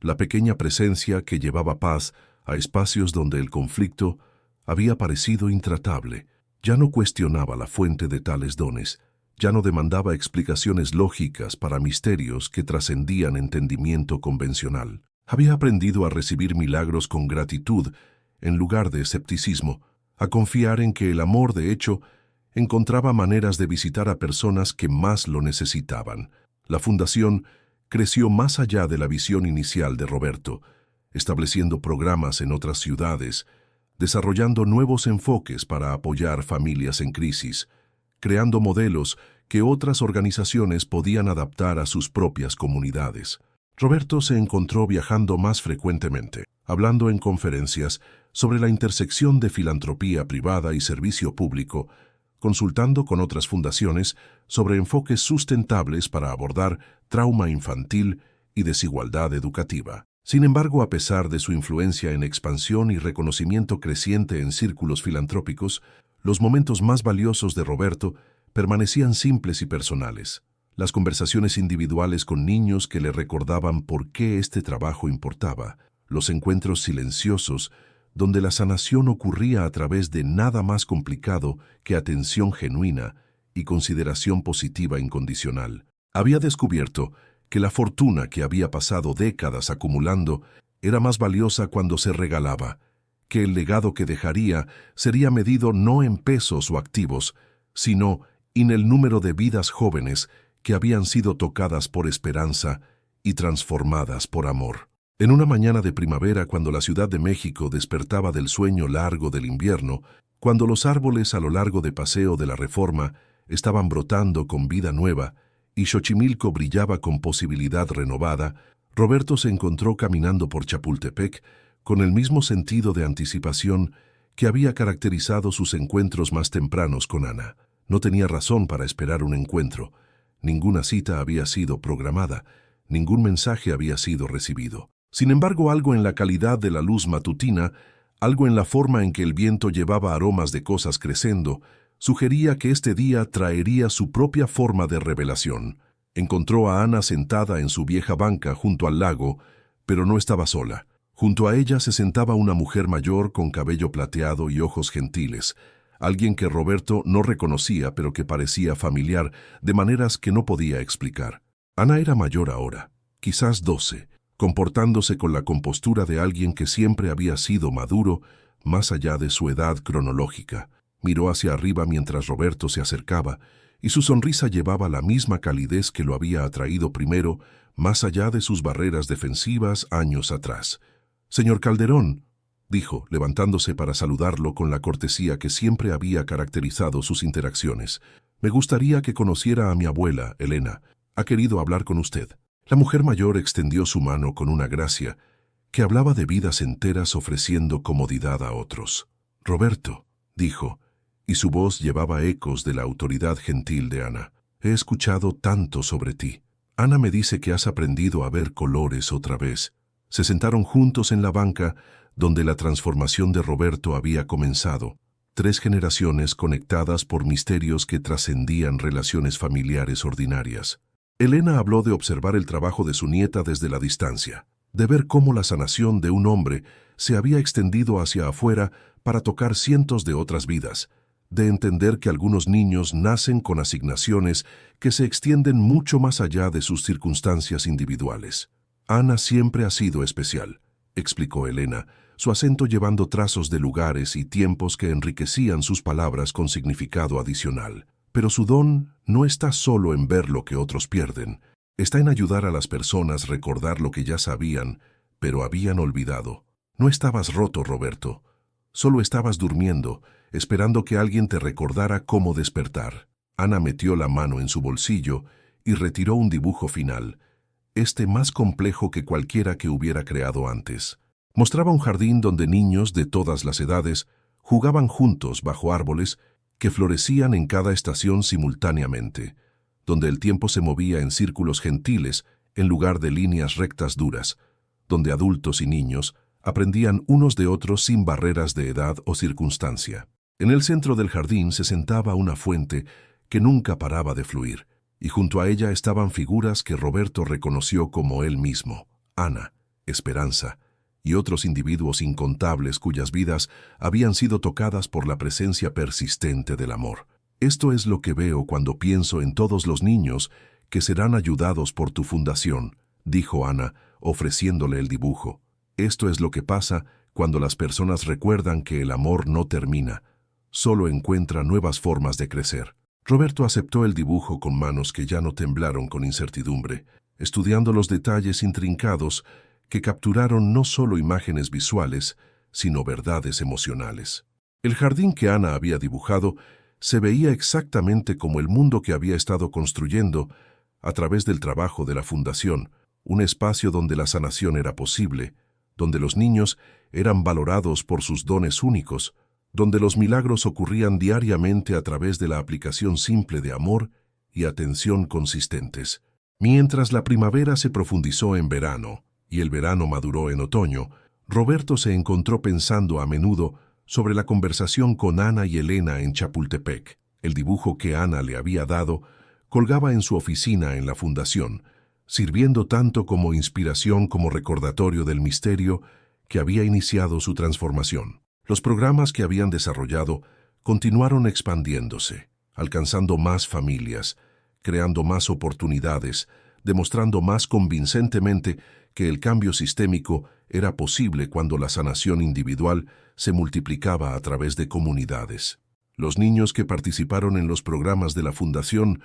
la pequeña presencia que llevaba paz a espacios donde el conflicto había parecido intratable. Ya no cuestionaba la fuente de tales dones, ya no demandaba explicaciones lógicas para misterios que trascendían entendimiento convencional. Había aprendido a recibir milagros con gratitud en lugar de escepticismo, a confiar en que el amor, de hecho, encontraba maneras de visitar a personas que más lo necesitaban. La Fundación creció más allá de la visión inicial de Roberto, estableciendo programas en otras ciudades, desarrollando nuevos enfoques para apoyar familias en crisis, creando modelos que otras organizaciones podían adaptar a sus propias comunidades. Roberto se encontró viajando más frecuentemente, hablando en conferencias sobre la intersección de filantropía privada y servicio público, consultando con otras fundaciones sobre enfoques sustentables para abordar trauma infantil y desigualdad educativa. Sin embargo, a pesar de su influencia en expansión y reconocimiento creciente en círculos filantrópicos, los momentos más valiosos de Roberto permanecían simples y personales. Las conversaciones individuales con niños que le recordaban por qué este trabajo importaba, los encuentros silenciosos donde la sanación ocurría a través de nada más complicado que atención genuina y consideración positiva incondicional. Había descubierto que la fortuna que había pasado décadas acumulando era más valiosa cuando se regalaba, que el legado que dejaría sería medido no en pesos o activos, sino en el número de vidas jóvenes que habían sido tocadas por esperanza y transformadas por amor. En una mañana de primavera, cuando la Ciudad de México despertaba del sueño largo del invierno, cuando los árboles a lo largo de Paseo de la Reforma estaban brotando con vida nueva y Xochimilco brillaba con posibilidad renovada, Roberto se encontró caminando por Chapultepec con el mismo sentido de anticipación que había caracterizado sus encuentros más tempranos con Ana. No tenía razón para esperar un encuentro. Ninguna cita había sido programada, ningún mensaje había sido recibido. Sin embargo, algo en la calidad de la luz matutina, algo en la forma en que el viento llevaba aromas de cosas creciendo, sugería que este día traería su propia forma de revelación. Encontró a Ana sentada en su vieja banca junto al lago, pero no estaba sola. Junto a ella se sentaba una mujer mayor con cabello plateado y ojos gentiles, alguien que Roberto no reconocía pero que parecía familiar de maneras que no podía explicar. Ana era mayor ahora, quizás 12, comportándose con la compostura de alguien que siempre había sido maduro más allá de su edad cronológica. Miró hacia arriba mientras Roberto se acercaba, y su sonrisa llevaba la misma calidez que lo había atraído primero, más allá de sus barreras defensivas años atrás. «Señor Calderón», dijo, levantándose para saludarlo con la cortesía que siempre había caracterizado sus interacciones, «me gustaría que conociera a mi abuela, Elena. Ha querido hablar con usted». La mujer mayor extendió su mano con una gracia que hablaba de vidas enteras ofreciendo comodidad a otros. «Roberto», dijo, y su voz llevaba ecos de la autoridad gentil de Ana. «He escuchado tanto sobre ti. Ana me dice que has aprendido a ver colores otra vez». Se sentaron juntos en la banca donde la transformación de Roberto había comenzado. 3 generaciones conectadas por misterios que trascendían relaciones familiares ordinarias. Elena habló de observar el trabajo de su nieta desde la distancia, de ver cómo la sanación de un hombre se había extendido hacia afuera para tocar cientos de otras vidas, de entender que algunos niños nacen con asignaciones que se extienden mucho más allá de sus circunstancias individuales. «Ana siempre ha sido especial», explicó Elena, su acento llevando trazos de lugares y tiempos que enriquecían sus palabras con significado adicional. «Pero su don no está solo en ver lo que otros pierden, está en ayudar a las personas a recordar lo que ya sabían, pero habían olvidado. No estabas roto, Roberto. Solo estabas durmiendo, esperando que alguien te recordara cómo despertar». Ana metió la mano en su bolsillo y retiró un dibujo final, más complejo que cualquiera que hubiera creado antes. Mostraba un jardín donde niños de todas las edades jugaban juntos bajo árboles que florecían en cada estación simultáneamente, donde el tiempo se movía en círculos gentiles en lugar de líneas rectas duras, donde adultos y niños aprendían unos de otros sin barreras de edad o circunstancia. En el centro del jardín se sentaba una fuente que nunca paraba de fluir, y junto a ella estaban figuras que Roberto reconoció como él mismo: Ana, Esperanza, y otros individuos incontables cuyas vidas habían sido tocadas por la presencia persistente del amor. «Esto es lo que veo cuando pienso en todos los niños que serán ayudados por tu fundación», dijo Ana, ofreciéndole el dibujo. «Esto es lo que pasa cuando las personas recuerdan que el amor no termina, solo encuentra nuevas formas de crecer». Roberto aceptó el dibujo con manos que ya no temblaron con incertidumbre, estudiando los detalles intrincados que capturaron no solo imágenes visuales, sino verdades emocionales. El jardín que Ana había dibujado se veía exactamente como el mundo que había estado construyendo a través del trabajo de la fundación, un espacio donde la sanación era posible, donde los niños eran valorados por sus dones únicos, donde los milagros ocurrían diariamente a través de la aplicación simple de amor y atención consistentes. Mientras la primavera se profundizó en verano y el verano maduró en otoño, Roberto se encontró pensando a menudo sobre la conversación con Ana y Elena en Chapultepec. El dibujo que Ana le había dado colgaba en su oficina en la fundación, sirviendo tanto como inspiración como recordatorio del misterio que había iniciado su transformación. Los programas que habían desarrollado continuaron expandiéndose, alcanzando más familias, creando más oportunidades, demostrando más convincentemente que el cambio sistémico era posible cuando la sanación individual se multiplicaba a través de comunidades. Los niños que participaron en los programas de la Fundación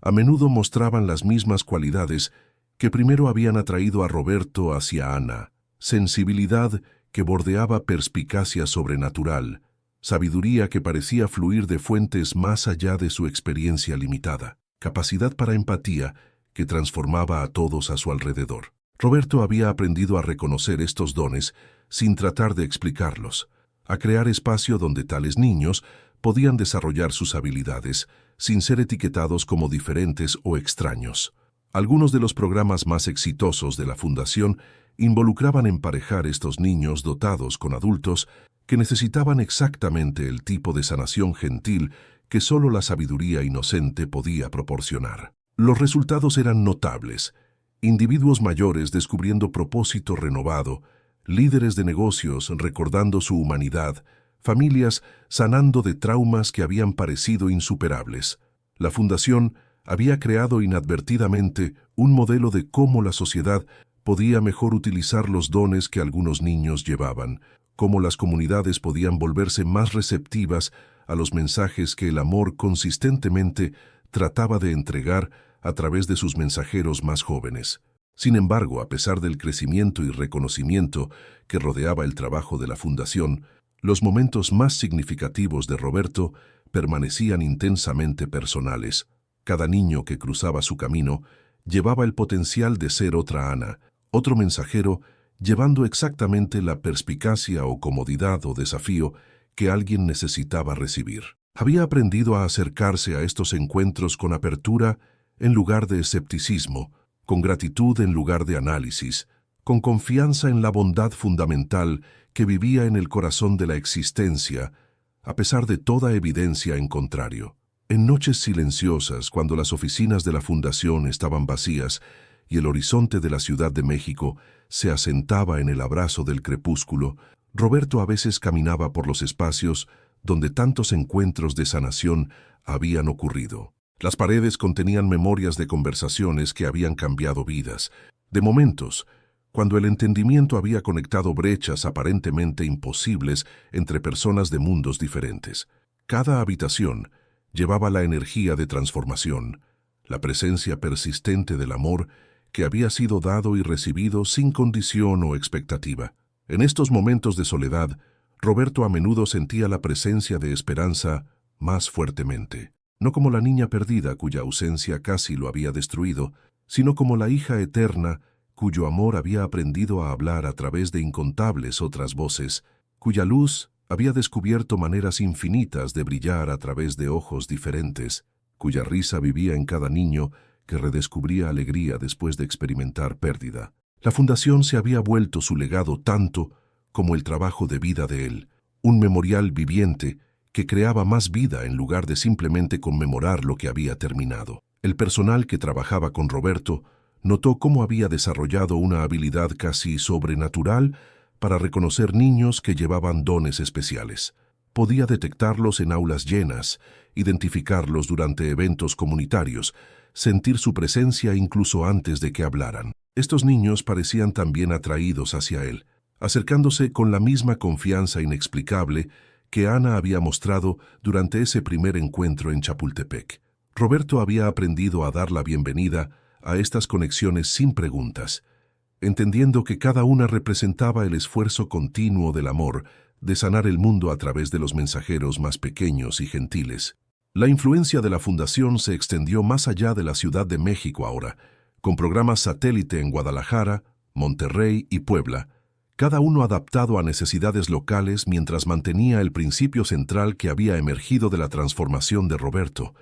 a menudo mostraban las mismas cualidades que primero habían atraído a Roberto hacia Ana: sensibilidad que bordeaba perspicacia sobrenatural, sabiduría que parecía fluir de fuentes más allá de su experiencia limitada, capacidad para empatía que transformaba a todos a su alrededor. Roberto había aprendido a reconocer estos dones sin tratar de explicarlos, a crear espacio donde tales niños podían desarrollar sus habilidades sin ser etiquetados como diferentes o extraños. Algunos de los programas más exitosos de la Fundación involucraban emparejar estos niños dotados con adultos que necesitaban exactamente el tipo de sanación gentil que solo la sabiduría inocente podía proporcionar. Los resultados eran notables: individuos mayores descubriendo propósito renovado, líderes de negocios recordando su humanidad, familias sanando de traumas que habían parecido insuperables. La Fundación había creado inadvertidamente un modelo de cómo la sociedad podía mejor utilizar los dones que algunos niños llevaban, cómo las comunidades podían volverse más receptivas a los mensajes que el amor consistentemente trataba de entregar a través de sus mensajeros más jóvenes. Sin embargo, a pesar del crecimiento y reconocimiento que rodeaba el trabajo de la Fundación, los momentos más significativos de Roberto permanecían intensamente personales. Cada niño que cruzaba su camino llevaba el potencial de ser otra Ana, otro mensajero, llevando exactamente la perspicacia o comodidad o desafío que alguien necesitaba recibir. Había aprendido a acercarse a estos encuentros con apertura en lugar de escepticismo, con gratitud en lugar de análisis, con confianza en la bondad fundamental que vivía en el corazón de la existencia, a pesar de toda evidencia en contrario. En noches silenciosas, cuando las oficinas de la Fundación estaban vacías y el horizonte de la Ciudad de México se asentaba en el abrazo del crepúsculo, Roberto a veces caminaba por los espacios donde tantos encuentros de sanación habían ocurrido. Las paredes contenían memorias de conversaciones que habían cambiado vidas, de momentos cuando el entendimiento había conectado brechas aparentemente imposibles entre personas de mundos diferentes. Cada habitación llevaba la energía de transformación, la presencia persistente del amor que había sido dado y recibido sin condición o expectativa. En estos momentos de soledad, Roberto a menudo sentía la presencia de esperanza más fuertemente, no como la niña perdida cuya ausencia casi lo había destruido, sino como la hija eterna cuyo amor había aprendido a hablar a través de incontables otras voces, cuya luz había descubierto maneras infinitas de brillar a través de ojos diferentes, cuya risa vivía en cada niño que redescubría alegría después de experimentar pérdida. La Fundación se había vuelto su legado tanto como el trabajo de vida de él, un memorial viviente que creaba más vida en lugar de simplemente conmemorar lo que había terminado. El personal que trabajaba con Roberto notó cómo había desarrollado una habilidad casi sobrenatural para reconocer niños que llevaban dones especiales. Podía detectarlos en aulas llenas, identificarlos durante eventos comunitarios, sentir su presencia incluso antes de que hablaran. Estos niños parecían también atraídos hacia él, acercándose con la misma confianza inexplicable que Ana había mostrado durante ese primer encuentro en Chapultepec. Roberto había aprendido a dar la bienvenida a estas conexiones sin preguntas, entendiendo que cada una representaba el esfuerzo continuo del amor de sanar el mundo a través de los mensajeros más pequeños y gentiles. La influencia de la Fundación se extendió más allá de la Ciudad de México ahora, con programas satélite en Guadalajara, Monterrey y Puebla, cada uno adaptado a necesidades locales mientras mantenía el principio central que había emergido de la transformación de Roberto,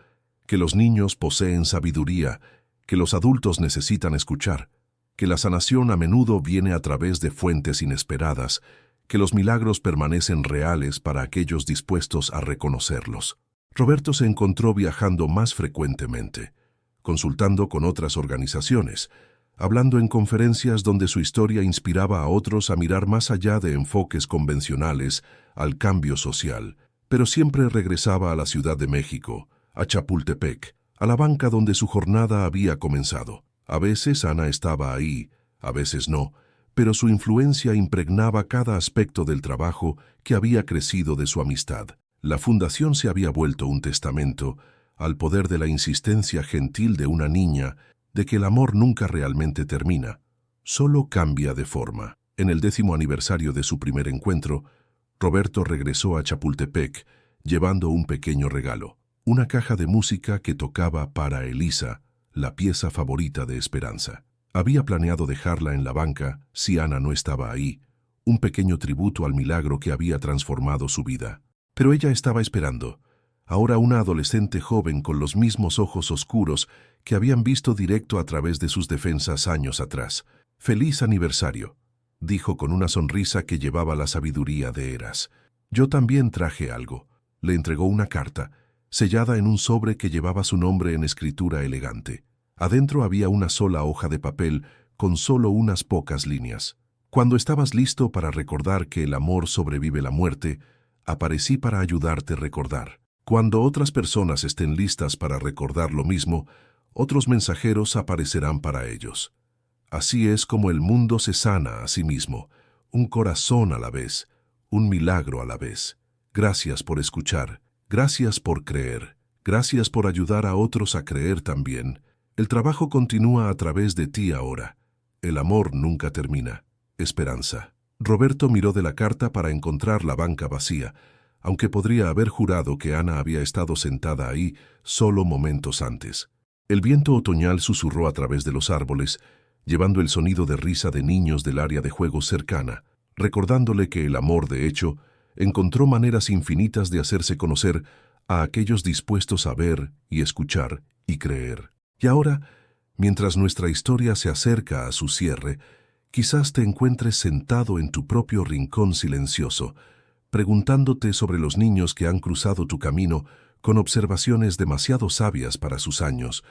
que los niños poseen sabiduría, que los adultos necesitan escuchar, que la sanación a menudo viene a través de fuentes inesperadas, que los milagros permanecen reales para aquellos dispuestos a reconocerlos. Roberto se encontró viajando más frecuentemente, consultando con otras organizaciones, hablando en conferencias donde su historia inspiraba a otros a mirar más allá de enfoques convencionales al cambio social, pero siempre regresaba a la Ciudad de México, a Chapultepec, a la banca donde su jornada había comenzado. A veces Ana estaba ahí, a veces no, pero su influencia impregnaba cada aspecto del trabajo que había crecido de su amistad. La fundación se había vuelto un testamento al poder de la insistencia gentil de una niña de que el amor nunca realmente termina, solo cambia de forma. En el 10º aniversario de su primer encuentro, Roberto regresó a Chapultepec llevando un pequeño regalo, una caja de música que tocaba para Elisa, la pieza favorita de Esperanza. Había planeado dejarla en la banca si Ana no estaba ahí, un pequeño tributo al milagro que había transformado su vida. Pero ella estaba esperando, ahora una adolescente joven con los mismos ojos oscuros que habían visto directo a través de sus defensas años atrás. «Feliz aniversario», dijo con una sonrisa que llevaba la sabiduría de Eras. «Yo también traje algo». Le entregó una carta, sellada en un sobre que llevaba su nombre en escritura elegante. Adentro había una sola hoja de papel con solo unas pocas líneas. «Cuando estabas listo para recordar que el amor sobrevive la muerte, aparecí para ayudarte a recordar. Cuando otras personas estén listas para recordar lo mismo, otros mensajeros aparecerán para ellos. Así es como el mundo se sana a sí mismo, un corazón a la vez, un milagro a la vez. Gracias por escuchar, gracias por creer, gracias por ayudar a otros a creer también. El trabajo continúa a través de ti ahora. El amor nunca termina. Esperanza». Roberto miró de la carta para encontrar la banca vacía, aunque podría haber jurado que Ana había estado sentada ahí solo momentos antes. El viento otoñal susurró a través de los árboles, llevando el sonido de risa de niños del área de juegos cercana, recordándole que el amor, de hecho, encontró maneras infinitas de hacerse conocer a aquellos dispuestos a ver y escuchar y creer. Y ahora, mientras nuestra historia se acerca a su cierre, quizás te encuentres sentado en tu propio rincón silencioso, preguntándote sobre los niños que han cruzado tu camino con observaciones demasiado sabias para sus años,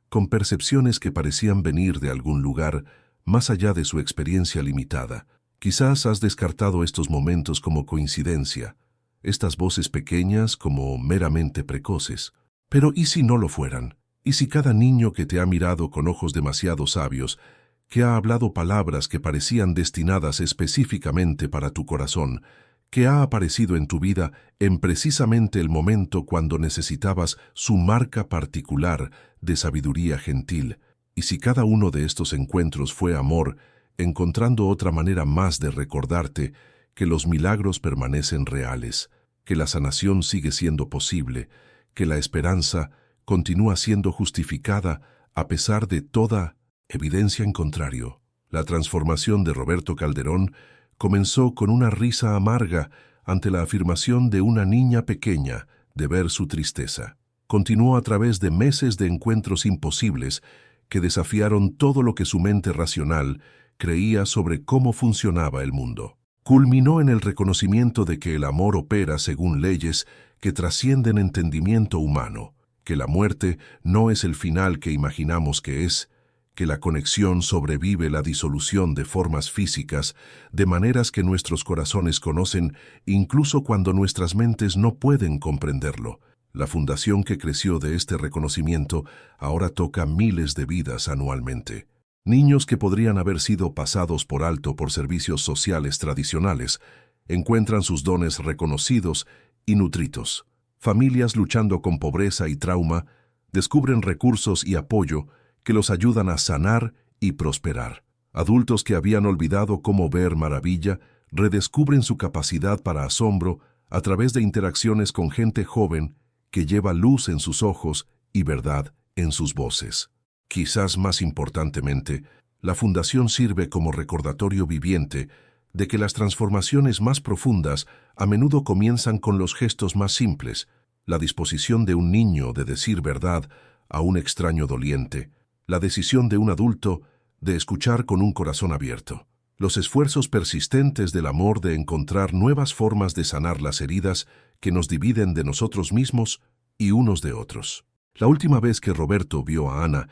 con percepciones que parecían venir de algún lugar más allá de su experiencia limitada. Quizás has descartado estos momentos como coincidencia, estas voces pequeñas como meramente precoces. Pero ¿y si no lo fueran? ¿Y si cada niño que te ha mirado con ojos demasiado sabios, que ha hablado palabras que parecían destinadas específicamente para tu corazón, que ha aparecido en tu vida en precisamente el momento cuando necesitabas su marca particular de sabiduría gentil? Y si cada uno de estos encuentros fue amor, encontrando otra manera más de recordarte que los milagros permanecen reales, que la sanación sigue siendo posible, que la esperanza continúa siendo justificada a pesar de toda evidencia en contrario. La transformación de Roberto Calderón comenzó con una risa amarga ante la afirmación de una niña pequeña de ver su tristeza. Continuó a través de meses de encuentros imposibles que desafiaron todo lo que su mente racional creía sobre cómo funcionaba el mundo. Culminó en el reconocimiento de que el amor opera según leyes que trascienden entendimiento humano, que la muerte no es el final que imaginamos que es, que la conexión sobrevive la disolución de formas físicas, de maneras que nuestros corazones conocen incluso cuando nuestras mentes no pueden comprenderlo. La fundación que creció de este reconocimiento ahora toca miles de vidas anualmente. Niños que podrían haber sido pasados por alto por servicios sociales tradicionales encuentran sus dones reconocidos y nutridos. Familias luchando con pobreza y trauma descubren recursos y apoyo que los ayudan a sanar y prosperar. Adultos que habían olvidado cómo ver maravilla redescubren su capacidad para asombro a través de interacciones con gente joven que lleva luz en sus ojos y verdad en sus voces. Quizás más importantemente, la Fundación sirve como recordatorio viviente de que las transformaciones más profundas a menudo comienzan con los gestos más simples, la disposición de un niño de decir verdad a un extraño doliente, la decisión de un adulto de escuchar con un corazón abierto, los esfuerzos persistentes del amor de encontrar nuevas formas de sanar las heridas que nos dividen de nosotros mismos y unos de otros. La última vez que Roberto vio a Ana,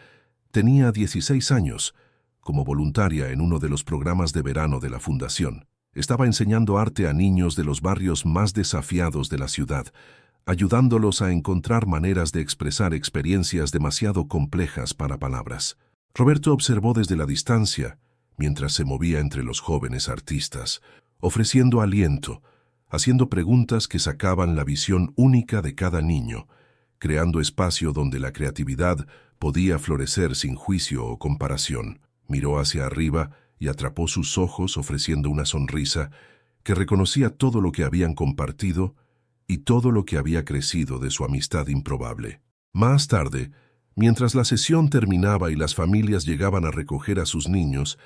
tenía 16 años, como voluntaria en uno de los programas de verano de la Fundación. Estaba enseñando arte a niños de los barrios más desafiados de la ciudad, ayudándolos a encontrar maneras de expresar experiencias demasiado complejas para palabras. Roberto observó desde la distancia, mientras se movía entre los jóvenes artistas, ofreciendo aliento, haciendo preguntas que sacaban la visión única de cada niño, creando espacio donde la creatividad podía florecer sin juicio o comparación. Miró hacia arriba y atrapó sus ojos ofreciendo una sonrisa que reconocía todo lo que habían compartido y todo lo que había crecido de su amistad improbable. Más tarde, mientras la sesión terminaba y las familias llegaban a recoger a sus niños,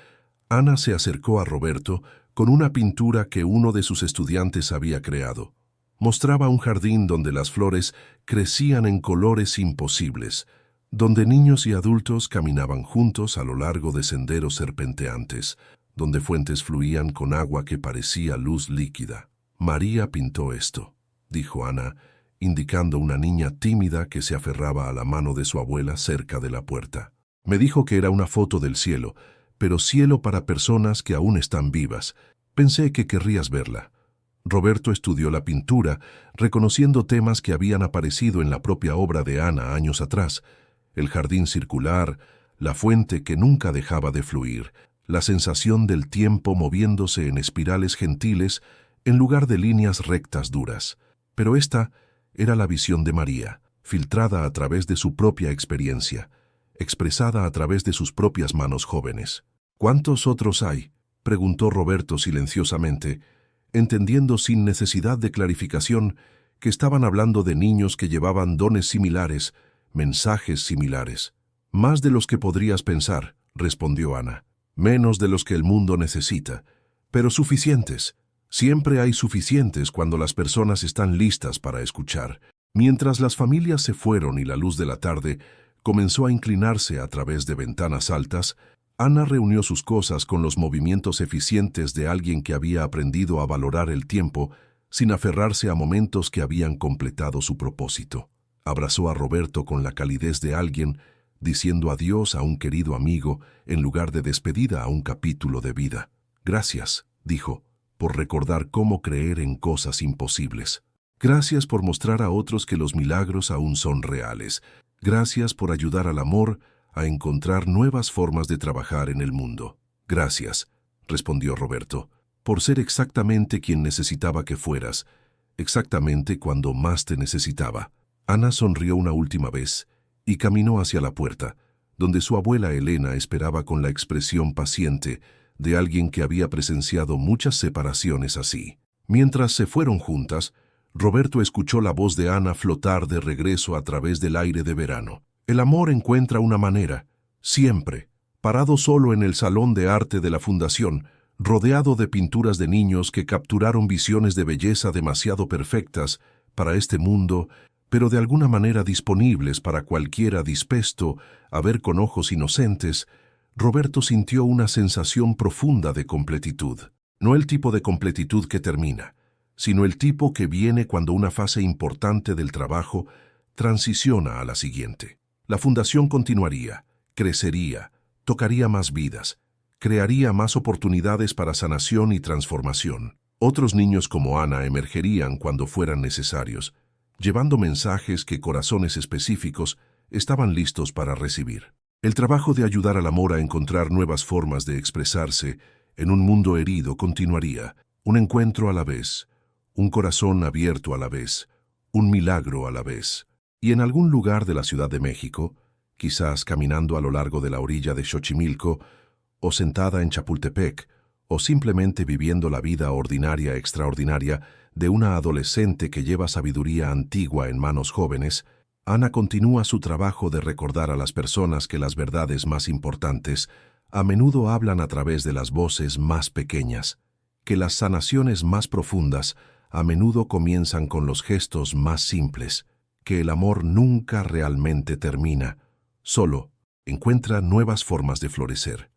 Ana se acercó a Roberto con una pintura que uno de sus estudiantes había creado. Mostraba un jardín donde las flores crecían en colores imposibles, donde niños y adultos caminaban juntos a lo largo de senderos serpenteantes, donde fuentes fluían con agua que parecía luz líquida. María pintó esto, dijo Ana, indicando una niña tímida que se aferraba a la mano de su abuela cerca de la puerta. Me dijo que era una foto del cielo, pero cielo para personas que aún están vivas. Pensé que querrías verla. Roberto estudió la pintura, reconociendo temas que habían aparecido en la propia obra de Ana años atrás: el jardín circular, la fuente que nunca dejaba de fluir, la sensación del tiempo moviéndose en espirales gentiles en lugar de líneas rectas duras. Pero esta era la visión de María, filtrada a través de su propia experiencia, expresada a través de sus propias manos jóvenes. ¿Cuántos otros hay?, preguntó Roberto silenciosamente, entendiendo sin necesidad de clarificación que estaban hablando de niños que llevaban dones similares, mensajes similares. Más de los que podrías pensar, respondió Ana. Menos de los que el mundo necesita, pero suficientes. Siempre hay suficientes cuando las personas están listas para escuchar. Mientras las familias se fueron y la luz de la tarde comenzó a inclinarse a través de ventanas altas, Ana reunió sus cosas con los movimientos eficientes de alguien que había aprendido a valorar el tiempo sin aferrarse a momentos que habían completado su propósito. Abrazó a Roberto con la calidez de alguien diciendo adiós a un querido amigo en lugar de despedida a un capítulo de vida. Gracias, dijo, por recordar cómo creer en cosas imposibles. Gracias por mostrar a otros que los milagros aún son reales. Gracias por ayudar al amor a encontrar nuevas formas de trabajar en el mundo. Gracias, respondió Roberto, por ser exactamente quien necesitaba que fueras, exactamente cuando más te necesitaba. Ana sonrió una última vez y caminó hacia la puerta, donde su abuela Elena esperaba con la expresión paciente de alguien que había presenciado muchas separaciones así. Mientras se fueron juntas, Roberto escuchó la voz de Ana flotar de regreso a través del aire de verano. El amor encuentra una manera, siempre. Parado solo en el salón de arte de la fundación, rodeado de pinturas de niños que capturaron visiones de belleza demasiado perfectas para este mundo, pero de alguna manera disponibles para cualquiera dispuesto a ver con ojos inocentes, Roberto sintió una sensación profunda de completitud. No el tipo de completitud que termina, sino el tipo que viene cuando una fase importante del trabajo transiciona a la siguiente. La fundación continuaría, crecería, tocaría más vidas, crearía más oportunidades para sanación y transformación. Otros niños como Ana emergerían cuando fueran necesarios, llevando mensajes que corazones específicos estaban listos para recibir. El trabajo de ayudar al amor a encontrar nuevas formas de expresarse en un mundo herido continuaría, un encuentro a la vez, un corazón abierto a la vez, un milagro a la vez. Y en algún lugar de la Ciudad de México, quizás caminando a lo largo de la orilla de Xochimilco, o sentada en Chapultepec, o simplemente viviendo la vida ordinaria extraordinaria de una adolescente que lleva sabiduría antigua en manos jóvenes, Ana continúa su trabajo de recordar a las personas que las verdades más importantes a menudo hablan a través de las voces más pequeñas, que las sanaciones más profundas a menudo comienzan con los gestos más simples, que el amor nunca realmente termina, solo encuentra nuevas formas de florecer.